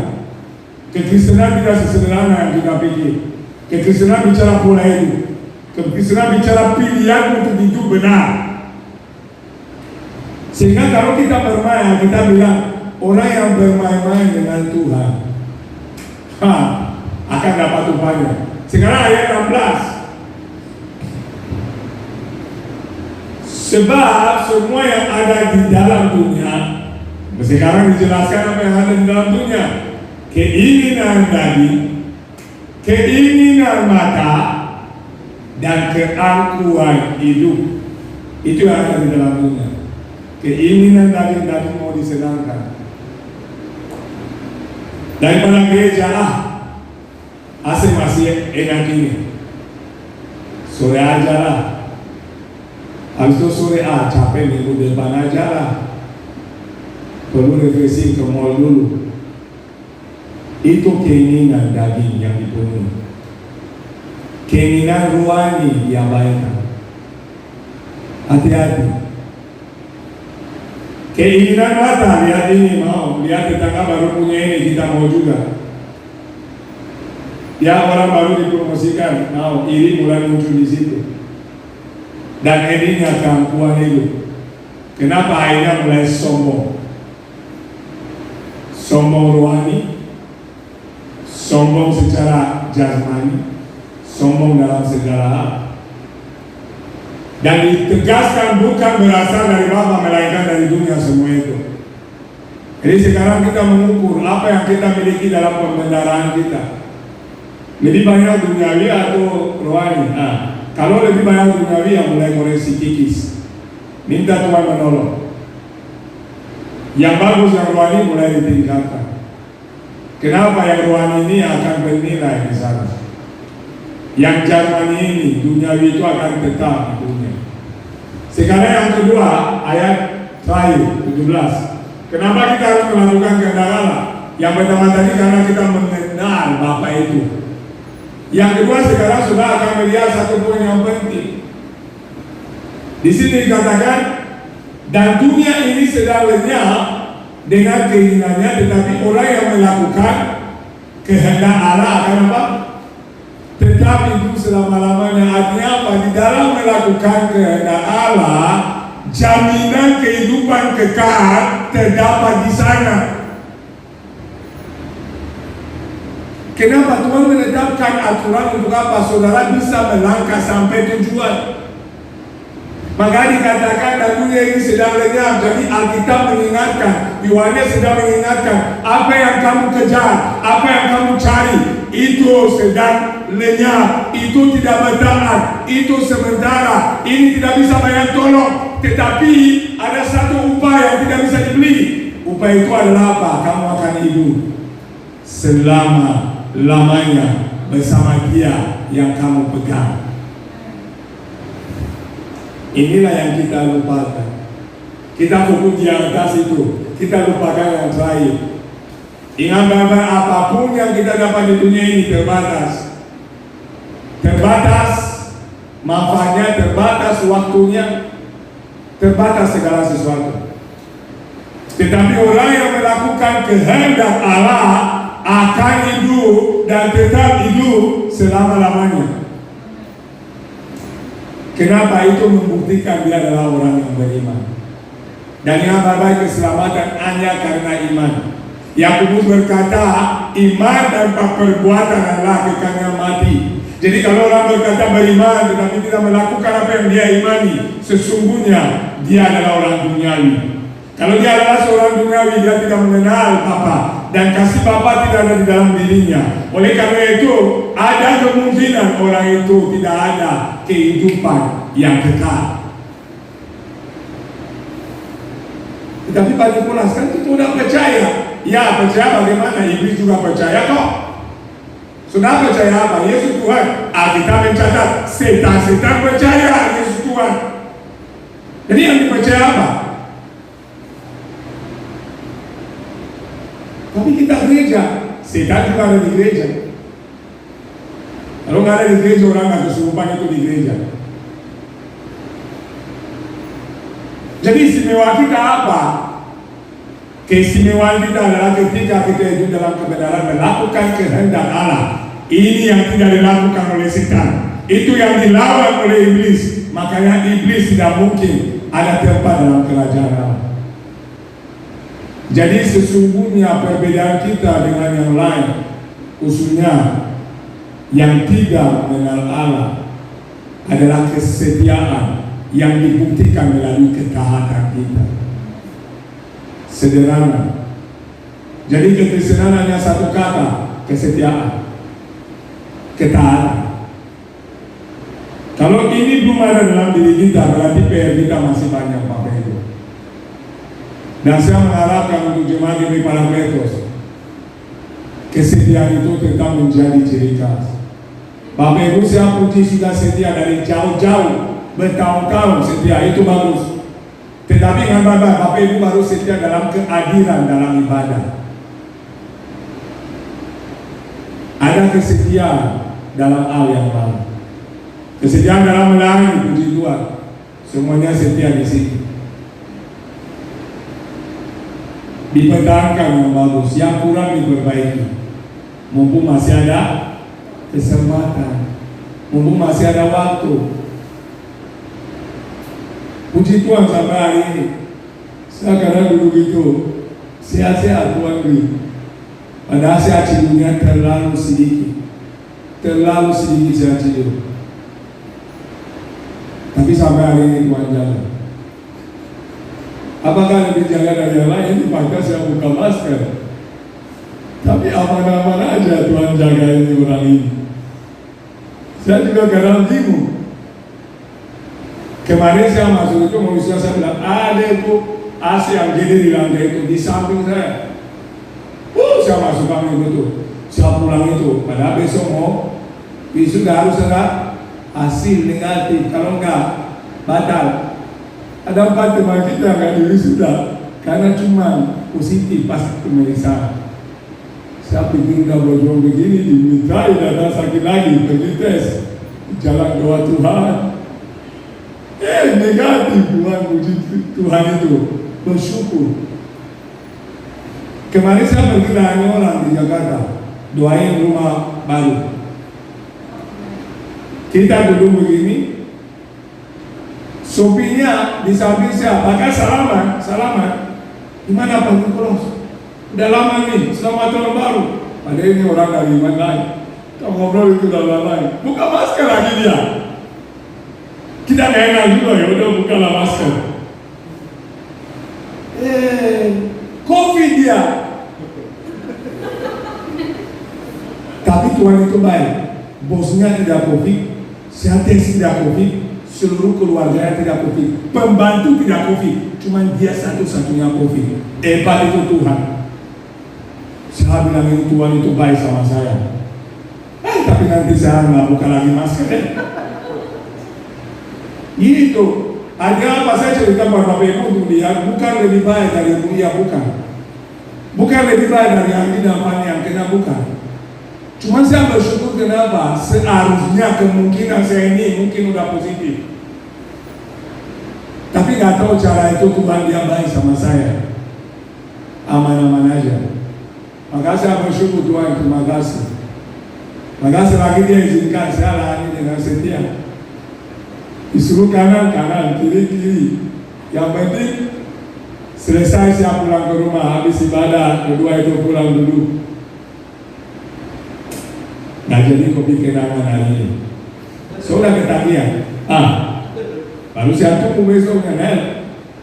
Kekristenan tidak sesederhana yang kita pikir. Kekristenan bicara pola hidup. Kekristenan bicara pilihan untuk hidup benar. Sehingga kalau kita bermain, kita bilang orang yang bermain-main dengan Tuhan akan dapat upahnya. Sekarang ayat 16. Sebab semua yang ada di dalam dunia, sekarang dijelaskan apa yang ada di dalam dunia. Keinginan daging, keinginan mata, dan keangkuhan hidup. Itu yang ada di dalam dunia. Keinginan daging mau disenangkan. Daripada gereja, asing masih enak ini. Sore aja lah. Habis itu sore capek minggu depan aja lah. Perlu refreshing ke mall dulu. Itu keinginan daging yang dipenuhi. Keinginan rohani diabaikan. Hati-hati. Keinginan mata, lihat ini mau, lihat tetangga baru punya ini, kita mau juga. Ya, orang baru dipromosikan, mau, iri mulai muncul di situ. Dan endingnya keangkuhan hidup. Kenapa akhirnya mulai sombong? Sombong rohani, sombong secara jasmani, sombong dalam segala hal. Dan ditegaskan bukan berasal dari Bapa, melainkan dari dunia semua itu. Jadi sekarang kita mengukur apa yang kita miliki dalam pembendaraan kita. Lebih banyak duniawi atau rohani? Kalau lebih banyak duniawi, yang mulai koreksi kikis. Minta Tuhan menolong. Yang bagus yang rohani mulai ditingkatkan. Kenapa yang rohani ini akan bernilai di sana? Yang jasmani ini, duniawi itu akan tetap di dunia. Sekarang yang kedua, ayat terakhir 17. Kenapa kita harus melakukan kehendak Allah? Yang pertama tadi karena kita mengenal Bapa itu. Yang kedua sekarang sudah akan melihat satu poin yang penting. Di sini dikatakan, dan dunia ini sedang lenyap dengan keinginannya, tetapi orang yang melakukan kehendak Allah akan apa? Tetap hidup selama-lamanya. Artinya apa? Di dalam melakukan kehendak Allah, jaminan kehidupan kekal terdapat di sana. Kenapa Tuhan menetapkan aturan untuk apa? Saudara bisa melangkah sampai tujuan. Maka dikatakan dan dunia ini sedang lenyap. Jadi Alkitab mengingatkan, Yohanes sedang mengingatkan, apa yang kamu kejar, apa yang kamu cari, itu sedang lenyap, itu tidak bertahan, itu sementara, ini tidak bisa bayar tolong. tetapi ada satu upah yang tidak bisa dibeli. Upah itu adalah apa? Kamu akan hidup selama-lamanya bersama Dia yang kamu pegang. Inilah yang kita lupakan. Kita fokus di atas itu, kita lupakan yang terakhir. Ingat baik-baik, apapun yang kita dapat di dunia ini terbatas. Terbatas manfaatnya, terbatas waktunya, terbatas segala sesuatu. Tetapi orang yang melakukan kehendak Allah akan hidup dan tetap hidup selama-lamanya. Kenapa? Itu membuktikan dia adalah orang yang beriman. Dan yang baik keselamatan hanya karena iman. Yakobus berkata, iman tanpa perbuatan adalah kekal mati. Jadi kalau orang berkata beriman tetapi tidak melakukan apa yang dia imani, sesungguhnya dia adalah orang duniawi. Kalau dia adalah seorang duniawi, dia tidak mengenal Bapa, dan kasih Bapa tidak ada di dalam dirinya. Oleh karena itu, ada kemungkinan orang itu tidak ada kehidupan yang kekal. Tetapi banyak pulas kan kita sudah percaya. Ya percaya, bagaimana? Iblis juga percaya kok. Sudah percaya apa? Yesus Tuhan. Kita mencatat setan percaya Yesus Tuhan. Jadi yang dipercaya apa? Tapi kita gereja, setan juga ada di gereja. Kalau nggak ada di gereja, orang nggak kesurupan itu di gereja. Jadi istimewa kita apa? Keistimewaan kita adalah ketika kita hidup dalam kebenaran, melakukan kehendak Allah. Ini yang tidak dilakukan oleh setan. Itu yang dilawan oleh iblis. Makanya iblis tidak mungkin ada tempat dalam kerajaan Allah. Jadi sesungguhnya perbedaan kita dengan yang lain, khususnya yang tidak mengenal Allah, adalah kesetiaan yang dibuktikan melalui ketaatan kita. Sederhana. Jadi kekristenan hanya satu kata, kesetiaan, ketaatan. Kalau ini belum ada dalam diri kita, berarti PR kita masih banyak, Bapak Ibu. Dan saya mengharapkan untuk jemaat di Paracletos, kesetiaan itu tetap menjadi ciri khas. Bapak Ibu, saya puji sudah setia dari jauh-jauh, bertahun-tahun setia, itu bagus. Tetapi dengan Bapak Ibu baru setia dalam keadilan dalam ibadah. Ada kesetiaan dalam hal yang lain. Kesetiaan dalam melayani, puji Tuhan, semuanya setia di sini. Dipertahankan yang bagus, yang kurang diperbaiki. Mumpung masih ada kesempatan, mumpung masih ada waktu. Puji Tuhan sampai hari ini. Saya kadang dulu gitu, sehat-sehat Tuhan beri. Padahal sehat di dunia terlalu sedikit. Terlalu sedikit sehat hidup. Tapi sampai hari ini Tuhan jaga. Apakah lebih jaga dari yang lain? Ini maka saya buka masker. Tapi aman-aman aja Tuhan jaga ini orang ini. Saya juga kadang bingung. Kemarin saya masuk itu, manusia saya bilang, ada itu AC yang gede di lantai itu, di samping saya. Saya masuk kami itu, saya pulang itu. Padahal besok mau, sudah harus ada hasil negatif. Kalau enggak, batal. Ada 4 teman kita yang nggak diwisuda karena cuma positif pas pemeriksaan. Saya pikir udah berjuang begini, dimintai data sakit lagi, pergi tes, jalan doa Tuhan. Negatif. Tuhan, puji Tuhan itu bersyukur. Kemarin saya pergi dengan orang di Jakarta, doain rumah baru. Kita duduk begini, sopinya di samping saya, bahkan salaman. Gimana Pak Nikolas? Udah lama nih, selamat tahun baru. Padahal ini orang dari iman lain. Kita ngobrol itu dalam lain. Buka masker lagi dia. Kita nggak enak juga ya, udah bukalah masker. Covid dia. Tapi Tuhan itu baik. Bosnya tidak Covid, saya tes tidak Covid, seluruh keluarganya tidak COVID, pembantu tidak COVID, cuma dia satu-satunya COVID. Hebat itu Tuhan. Saya bilang ini Tuhan itu baik sama saya. Tapi nanti saya nggak buka lagi masker. Gitu. Ada apa saya cerita buat Bapak Ibu untuk lihat, bukan lebih baik dari Buya, bukan. Bukan lebih baik dari Andi dan Fani yang kena, bukan. Cuma saya bersyukur kenapa? Seharusnya kemungkinan saya ini mungkin udah positif. Tapi nggak tahu cara itu Tuhan dia baik sama saya. Aman-aman aja. Maka saya bersyukur Tuhan, terima kasih. Maka selagi dia izinkan saya layani dengan setia. Disuruh kanan, kiri. Yang penting selesai saya pulang ke rumah, habis ibadah, kedua itu pulang dulu. Nggak jadi kopi kenangan hari ini. Sudah ketagihan. Baru saya tunggu besoknya, Nel.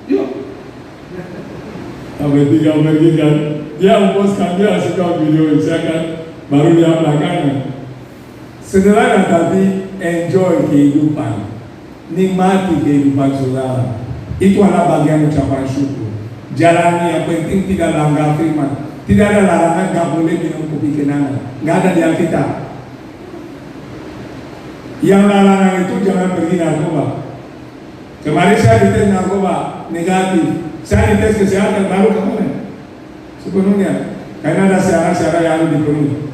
Yuk. Sampai 3 pergi kan. Dia memposkan, dia suka video, saya kan baru dia belakangnya. Sederhana tapi enjoy kehidupan, nikmati kehidupan saudara. Itu adalah bagian ucapan syukur. Jalani, yang penting tidak langgar firman. Tidak ada larangan, nggak boleh minum kopi kenangan. Nggak ada di Alkitab. Yang larangan itu jangan pergi narkoba. Kemarin saya dites narkoba negatif. Saya dites kesehatan baru kemarin. Sepenuhnya karena ada syarat-syarat yang harus dipenuhi.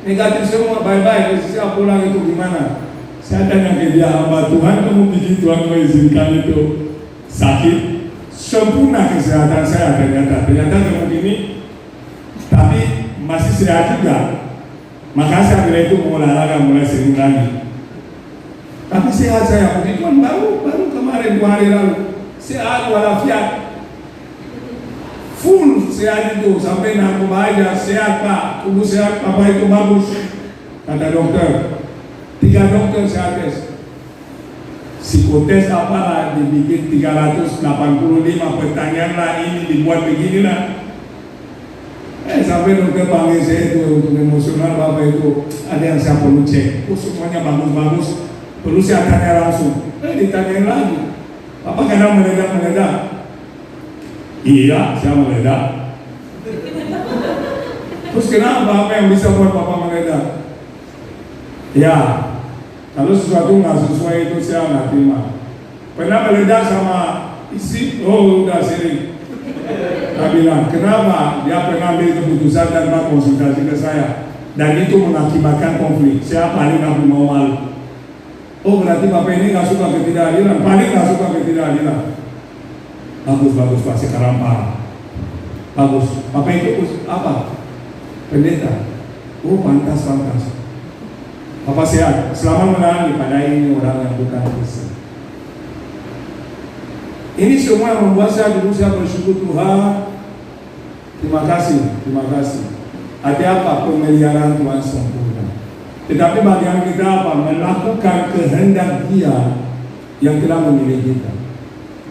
Negatif semua, bye-bye. Saya pulang itu gimana? Saya tanya ke dia, hamba Tuhan, kamu pikir Tuhan mengizinkan itu sakit? Sempurna kesehatan saya ternyata kamu gini, tapi masih sehat juga. Maka saya kira itu mau olahraga mulai sering lagi. Tapi sehat saya, puji Tuhan baru kemarin 2 hari lalu sehat walafiat. Full sehat itu, sampai narkoba aja sehat Pak, tubuh sehat, apa itu bagus, kata dokter. 3 dokter saya tes, psikotes apalah dibikin 385 pertanyaan lah, ini dibuat beginilah. Sampai dokter panggil saya itu untuk emosional, Bapak itu ada yang saya perlu cek, semuanya bagus-bagus, perlu saya tanya langsung. Ditanyain lagi, Bapak kadang meledak. Iya, saya meledak. Terus kenapa? Apa yang bisa buat Bapak meledak? Ya, kalau sesuatu nggak sesuai itu saya nggak terima. Pernah meledak sama isi? Oh, udah sering. Saya bilang, kenapa? Dia pernah ambil keputusan tanpa konsultasi ke saya, dan itu mengakibatkan konflik. Saya paling nggak mau malu. Oh, berarti Bapak ini nggak suka ketidakadilan. Paling nggak suka ketidakadilan. Bagus Pak, sekarang parah. Bagus. Apa itu apa? Pendeta. Oh, pantas. Bapak sehat. Selamat mengalami pada ini orang yang bukan Kristen. Ini semua yang membuat saya bersyukur Tuhan. Terima kasih. Ada apa? Pemeliharaan Tuhan sempurna. Tetapi bagian kita apa? Melakukan kehendak Dia yang telah memilih kita.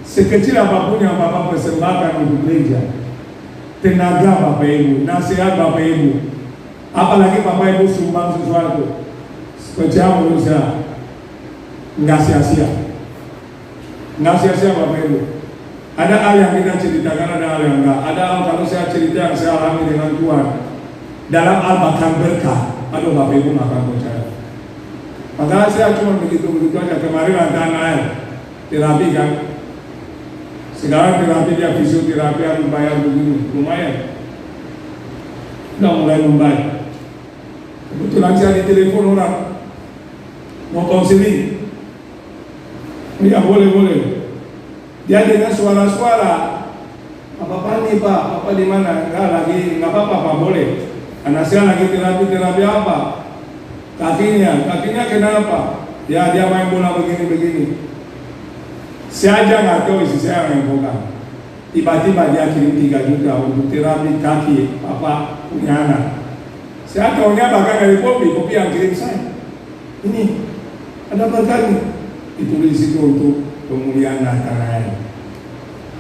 Sekecil apapun yang Bapak persembahkan untuk gereja, tenaga Bapak Ibu, nasihat Bapak Ibu, apalagi Bapak Ibu sumbang sesuatu, percaya menurut saya nggak sia-sia Bapak Ibu. Ada hal yang kita ceritakan, ada hal yang enggak. Ada hal kalau saya cerita yang saya alami dengan Tuhan dalam hal bahkan berkah, aduh Bapak Ibu nggak akan percaya. Maka saya cuma begitu aja. Kemarin ada air terapi kan. Sekarang terapi dia fisioterapi harus bayar begini, lumayan. Udah mulai membaik. Kebetulan saya ditelepon orang mau konseling. Ya boleh. Dia dengan suara-suara, apa nih Pak? Apa di mana? Nggak apa-apa Pak, boleh. Anak saya lagi terapi apa? Kakinya kenapa? Ya dia main bola begini. Saya aja nggak tahu isi saya yang bukan. Tiba-tiba dia kirim 3 juta untuk terapi kaki Papa punya anak. Saya tahunya bahkan dari kopi yang kirim saya. Ini ada berkali. Ditulis itu untuk pemulihan tanah air.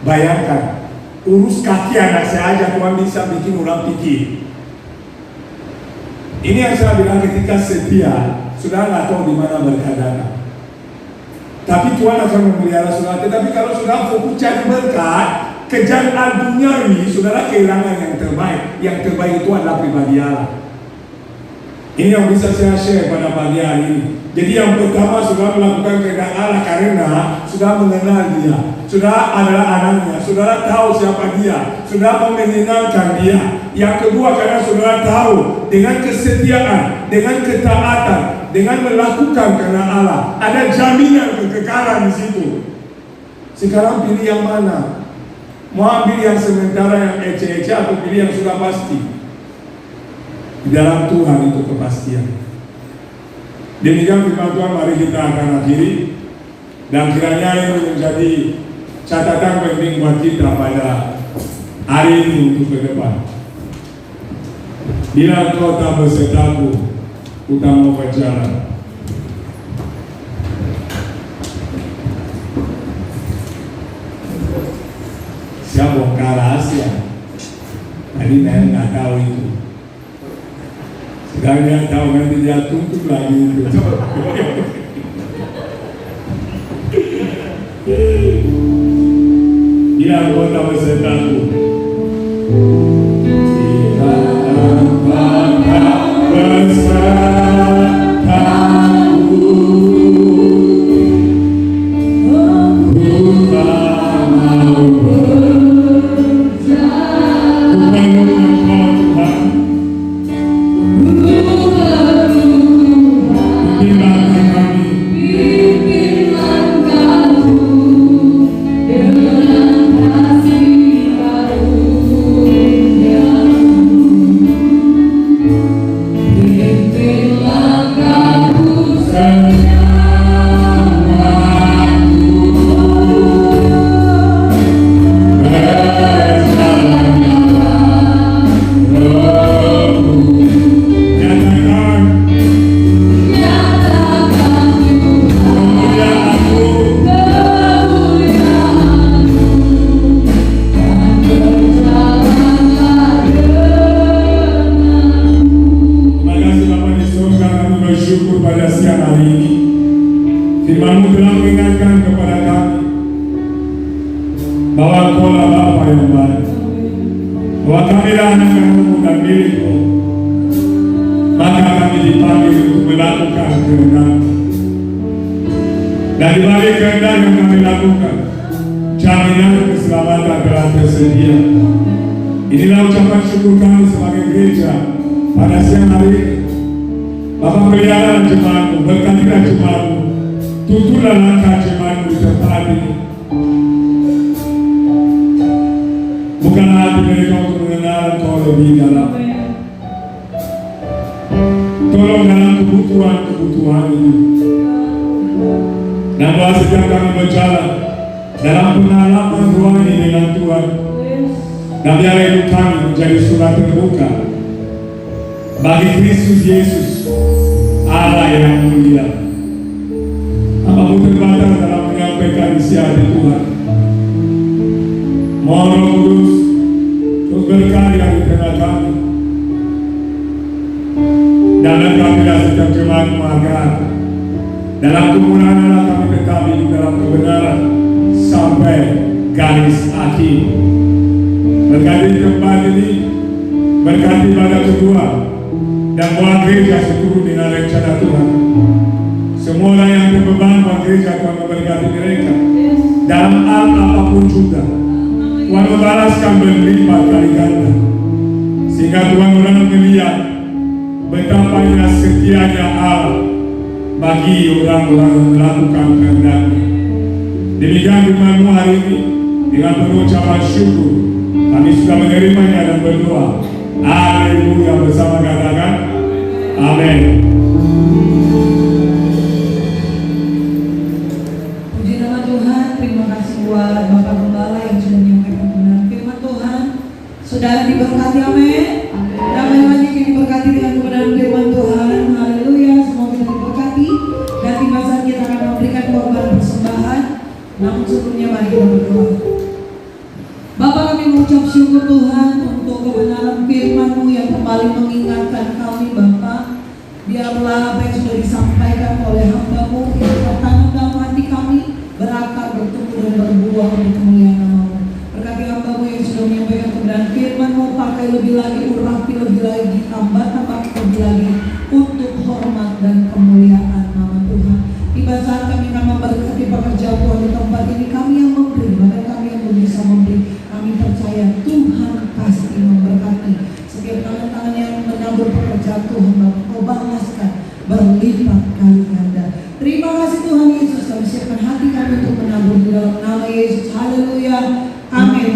Bayangkan, urus kaki anak saya aja Tuhan bisa bikin orang pikir. Ini yang saya bilang ketika setia, sudah nggak tahu di mana berkah dana. Tapi Tuhan akan memelihara saudara. Tetapi kalau saudara fokus cari berkat, kejar duniawi, saudara kehilangan yang terbaik. Yang terbaik itu adalah pribadi Allah. Ini yang bisa saya share pada pagi hari ini. Jadi yang pertama, saudara melakukan kehendak Allah karena saudara mengenal Dia. Saudara adalah anaknya. Saudara tahu siapa Dia. Saudara mengenalkan Dia. Yang kedua, karena saudara tahu dengan kesetiaan, dengan ketaatan, dengan melakukan karena Allah, ada jaminan kekekalan di situ. Sekarang pilih yang mana? Mau ambil yang sementara, yang ece-ece, atau pilih yang sudah pasti? Di dalam Tuhan itu kepastian. Demikian firman Tuhan, mari kita akan akhiri. Dan kiranya ini menjadi catatan penting buat kita pada hari ini untuk ke depan. Bila engkau tak bersertaku, ku tak mau berjalan. Siapa bongkar rahasia? Tadi saya nggak tahu itu. Sekarang dia tahu, nanti dia tuntut lagi itu. Bila engkau tak bersertaku, dari balik kehendak yang kami lakukan, jaminan keselamatan telah tersedia. Inilah ucapan syukur kami sebagai gereja pada siang hari ini. Bapa, pelihara jemaatmu, berkatilah jemaatmu, tuntunlah langkah jemaatmu di tempat ini. Bukanlah hati mereka untuk mengenal Engkau lebih dalam. Tolong dalam kebutuhan ini. Dan bahwa setiap kami berjalan dalam pengalaman rohani dengan Tuhan, dan biar hidup kami menjadi surat terbuka bagi Kristus Yesus, Allah yang mulia. Apapun terbatas dalam menyampaikan isi hati Tuhan, mohon Roh Kudus terus berkarya di tengah kami, dan lengkapilah setiap jemaat-Mu agar dalam kemuliaan Allah kami tetap hidup dalam kebenaran sampai garis akhir. Berkati tempat ini, berkati pada kedua, dan buat gereja seturut dengan rencana Tuhan. Semua orang yang terbeban buat gereja, Tuhan memberkati mereka dalam hal apapun juga. Tuhan membalaskan berlipat kali ganda, sehingga Tuhan orang melihat betapa indah setianya Allah bagi orang-orang yang melakukan kehendak-Nya. Demikian firman-Mu hari ini, dengan penuh ucapan syukur kami sudah menerimanya dan berdoa. Haleluya, bersama katakan amin. Puji nama Tuhan. Terima kasih buat Bapak Gembala yang sudah menyampaikan kebenaran firman Tuhan. Saudara diberkati, amin. Damai lagi diberkati dengan kebenaran firman Tuhan. Haleluya, semoga kita diberkati. Dan tiba saat kita akan memberikan korban persembahan. Namun sebelumnya mari kita berdoa. Bapak, kami mengucap syukur Tuhan untuk kebenaran firman-Mu yang kembali mengingatkan kami, Bapak. Biarlah apa yang sudah disampaikan oleh hamba-Mu yang tertanam dalam hati kami, Allah untuk kemuliaan nama-Mu. Berkati hamba-Mu yang sudah menyampaikan kebenaran firman-Mu, pakai lebih lagi, urapi lebih lagi, tambah lebih lagi untuk hormat dan kemuliaan nama Tuhan. Tiba saat kami akan memberkati pekerjaan Tuhan di tempat ini, kami yang memberi, bahkan kami yang belum bisa memberi. Kami percaya Tuhan pasti memberkati setiap tangan-tangan yang menabur pekerjaan Tuhan. Kau balaskan berlipat kali ganda. Terima kasih Tuhan Yesus, kami siapkan hati kami untuk menabur di dalam nama Yesus. Haleluya. Amin.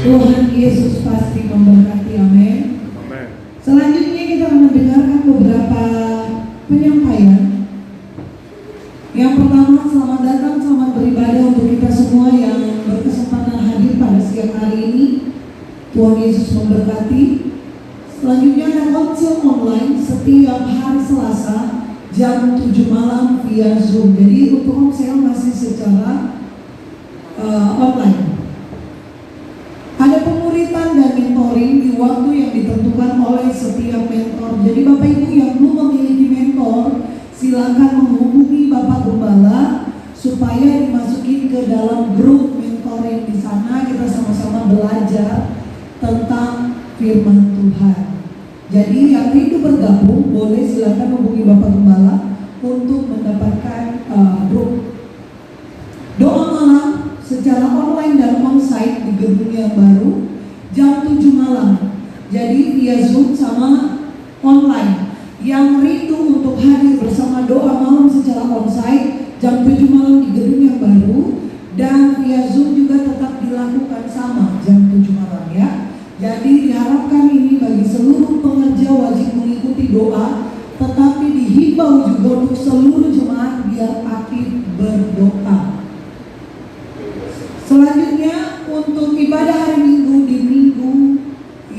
Tuhan Yesus pasti memberkati. Amin. Selanjutnya kita akan mendengarkan beberapa penyampaian. Yang pertama, selamat datang, selamat beribadah untuk kita semua yang berkesempatan hadir pada siang hari ini. Tuhan Yesus memberkati. Selanjutnya ada konsul online setiap hari Selasa jam 7 malam via Zoom. Jadi untuk konsul masih secara online. Ada pemuritan dan mentoring di waktu yang ditentukan oleh setiap mentor. Jadi Bapak Ibu yang belum memiliki mentor, silakan menghubungi Bapak Gembala supaya dimasukin ke dalam grup mentoring. Di sana kita sama-sama belajar tentang firman Tuhan. Jadi yang rindu bergabung boleh silakan menghubungi Bapak Gembala untuk mendapatkan grup. Doa malam secara online dan onsite di gedung yang baru jam 7 malam. Jadi via Zoom sama online. Yang rindu untuk hadir bersama doa malam secara onsite jam 7 malam di gedung yang baru dan via Zoom juga tetap dilakukan sama jam 7 malam ya. Jadi diharapkan ini bagi seluruh pengerja wajib mengikuti doa, tetapi dihimbau juga untuk seluruh jemaat biar aktif berdoa. Selanjutnya untuk ibadah hari Minggu di minggu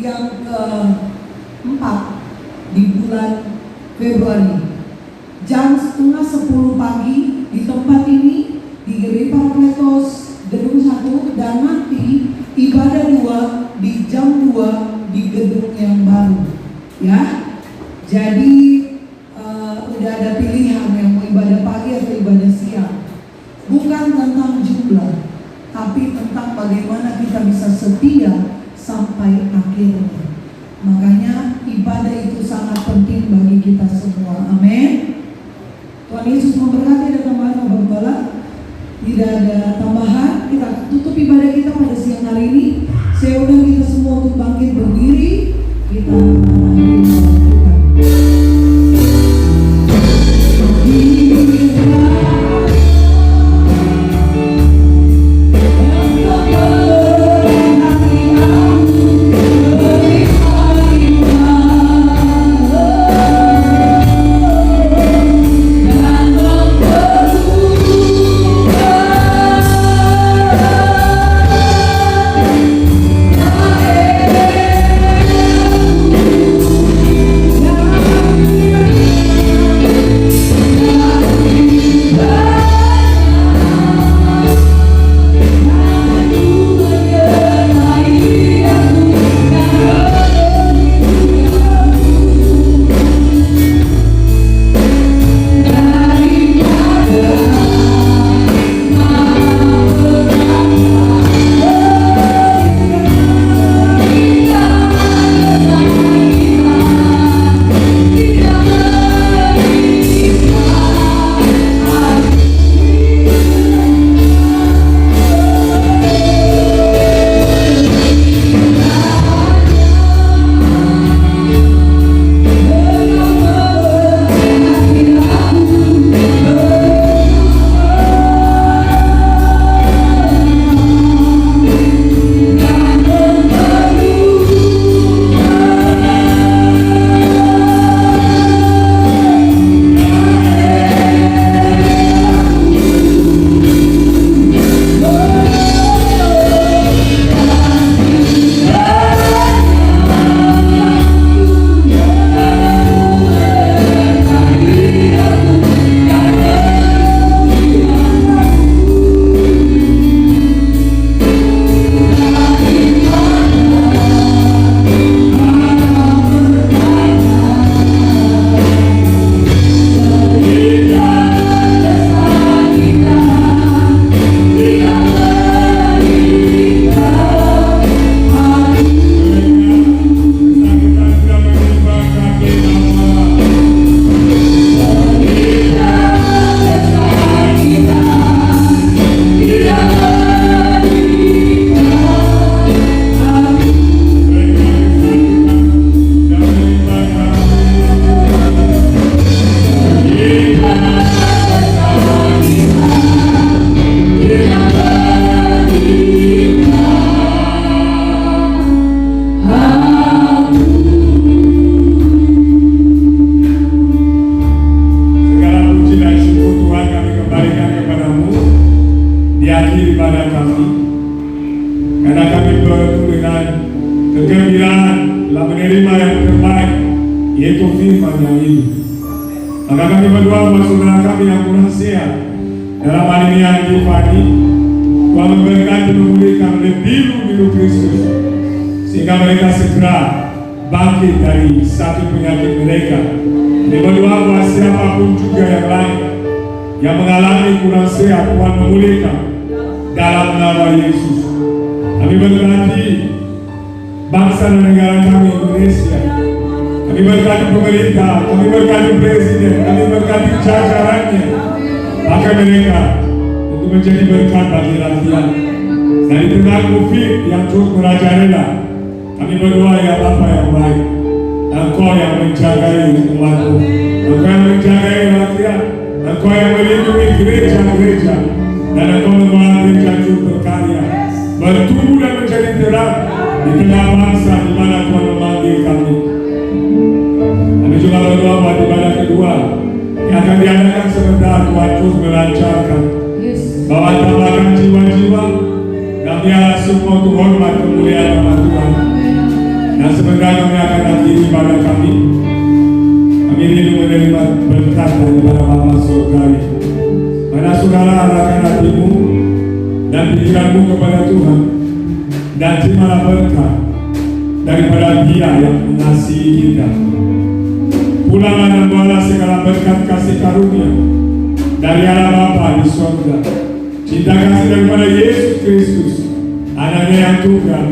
yang ke-4 di bulan Februari jam 9:30 pagi di tempat ini di GBI Parakletos Gedung 1 dan nanti ibadah 2 di jam 2 di gedung yang baru ya. Jadi udah ada pilihan yang mau ibadah pagi atau ibadah siang. Bukan tentang jumlah, tapi tentang bagaimana kita bisa setia sampai akhirnya. Makanya ibadah itu sangat penting bagi kita semua. Amin. Tuhan Yesus memberkati. Ada tambahan Bapak Gembala? Tidak ada tambahan. Kita tutup ibadah kita pada siang hari ini. Saya undang kita semua untuk bangkit berdiri. Kita mengakhiri. menerima yang terbaik, yaitu firman yang hidup. Maka kami berdoa buat saudara kami yang kurang sehat, dalam hal ini yang Tiffany, Tuhan memberkati memulihkan lebih Kristus, sehingga mereka segera bangkit dari sakit penyakit mereka. Kami berdoa buat siapapun juga yang lain yang mengalami kurang sehat, Tuhan memulihkan dalam nama Yesus. Kami berkati bangsa dan negara kami Indonesia. Kami berkati pemerintah, kami berkati presiden, kami berkati jajarannya. Maka mereka untuk menjadi berkat bagi rakyat. Dari tengah COVID yang terus merajalela, kami berdoa ya Bapa yang baik, Engkau yang menjagai umatmu, Engkau yang menjagai rakyat, Engkau yang melindungi gereja-gereja, dan Engkau membuat gereja itu berkarya, bertumbuh dan menjadi terang di tengah bangsa di mana Tuhan memanggil kami. Kami juga berdoa buat ibadah kedua yang akan diadakan sebentar, Tuhan terus melancarkan, bahwa tambahkan jiwa-jiwa dan biarlah semua untuk hormat kemuliaan nama Tuhan. Dan sebentar kami akan akhiri ibadah kami. Kami rindu menerima berkat daripada Bapa Surgawi. Mana saudara arahkan hatimu dan pikiranmu kepada Tuhan, dan terimalah berkat daripada Dia yang mengasihi kita. Pulanglah dan bawalah segala berkat kasih karunia dari Allah Bapa di surga, cinta kasih daripada Yesus Kristus, Anaknya yang tunggal,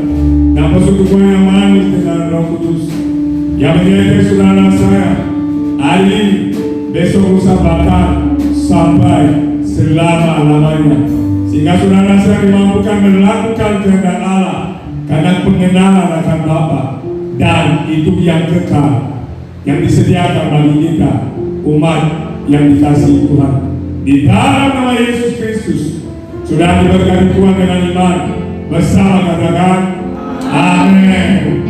dan persekutuan yang manis dengan Roh Kudus, yang menyertai saudara saya hari ini, besok, lusa, bahkan sampai selama-lamanya, sehingga saudara saya dimampukan melakukan kehendak Allah karena pengenalan akan Bapa, dan itu yang kekal yang disediakan bagi kita, umat yang dikasihi Tuhan. Di dalam nama Yesus Kristus, sudah diberkati Tuhan dengan iman bersama, katakan amin.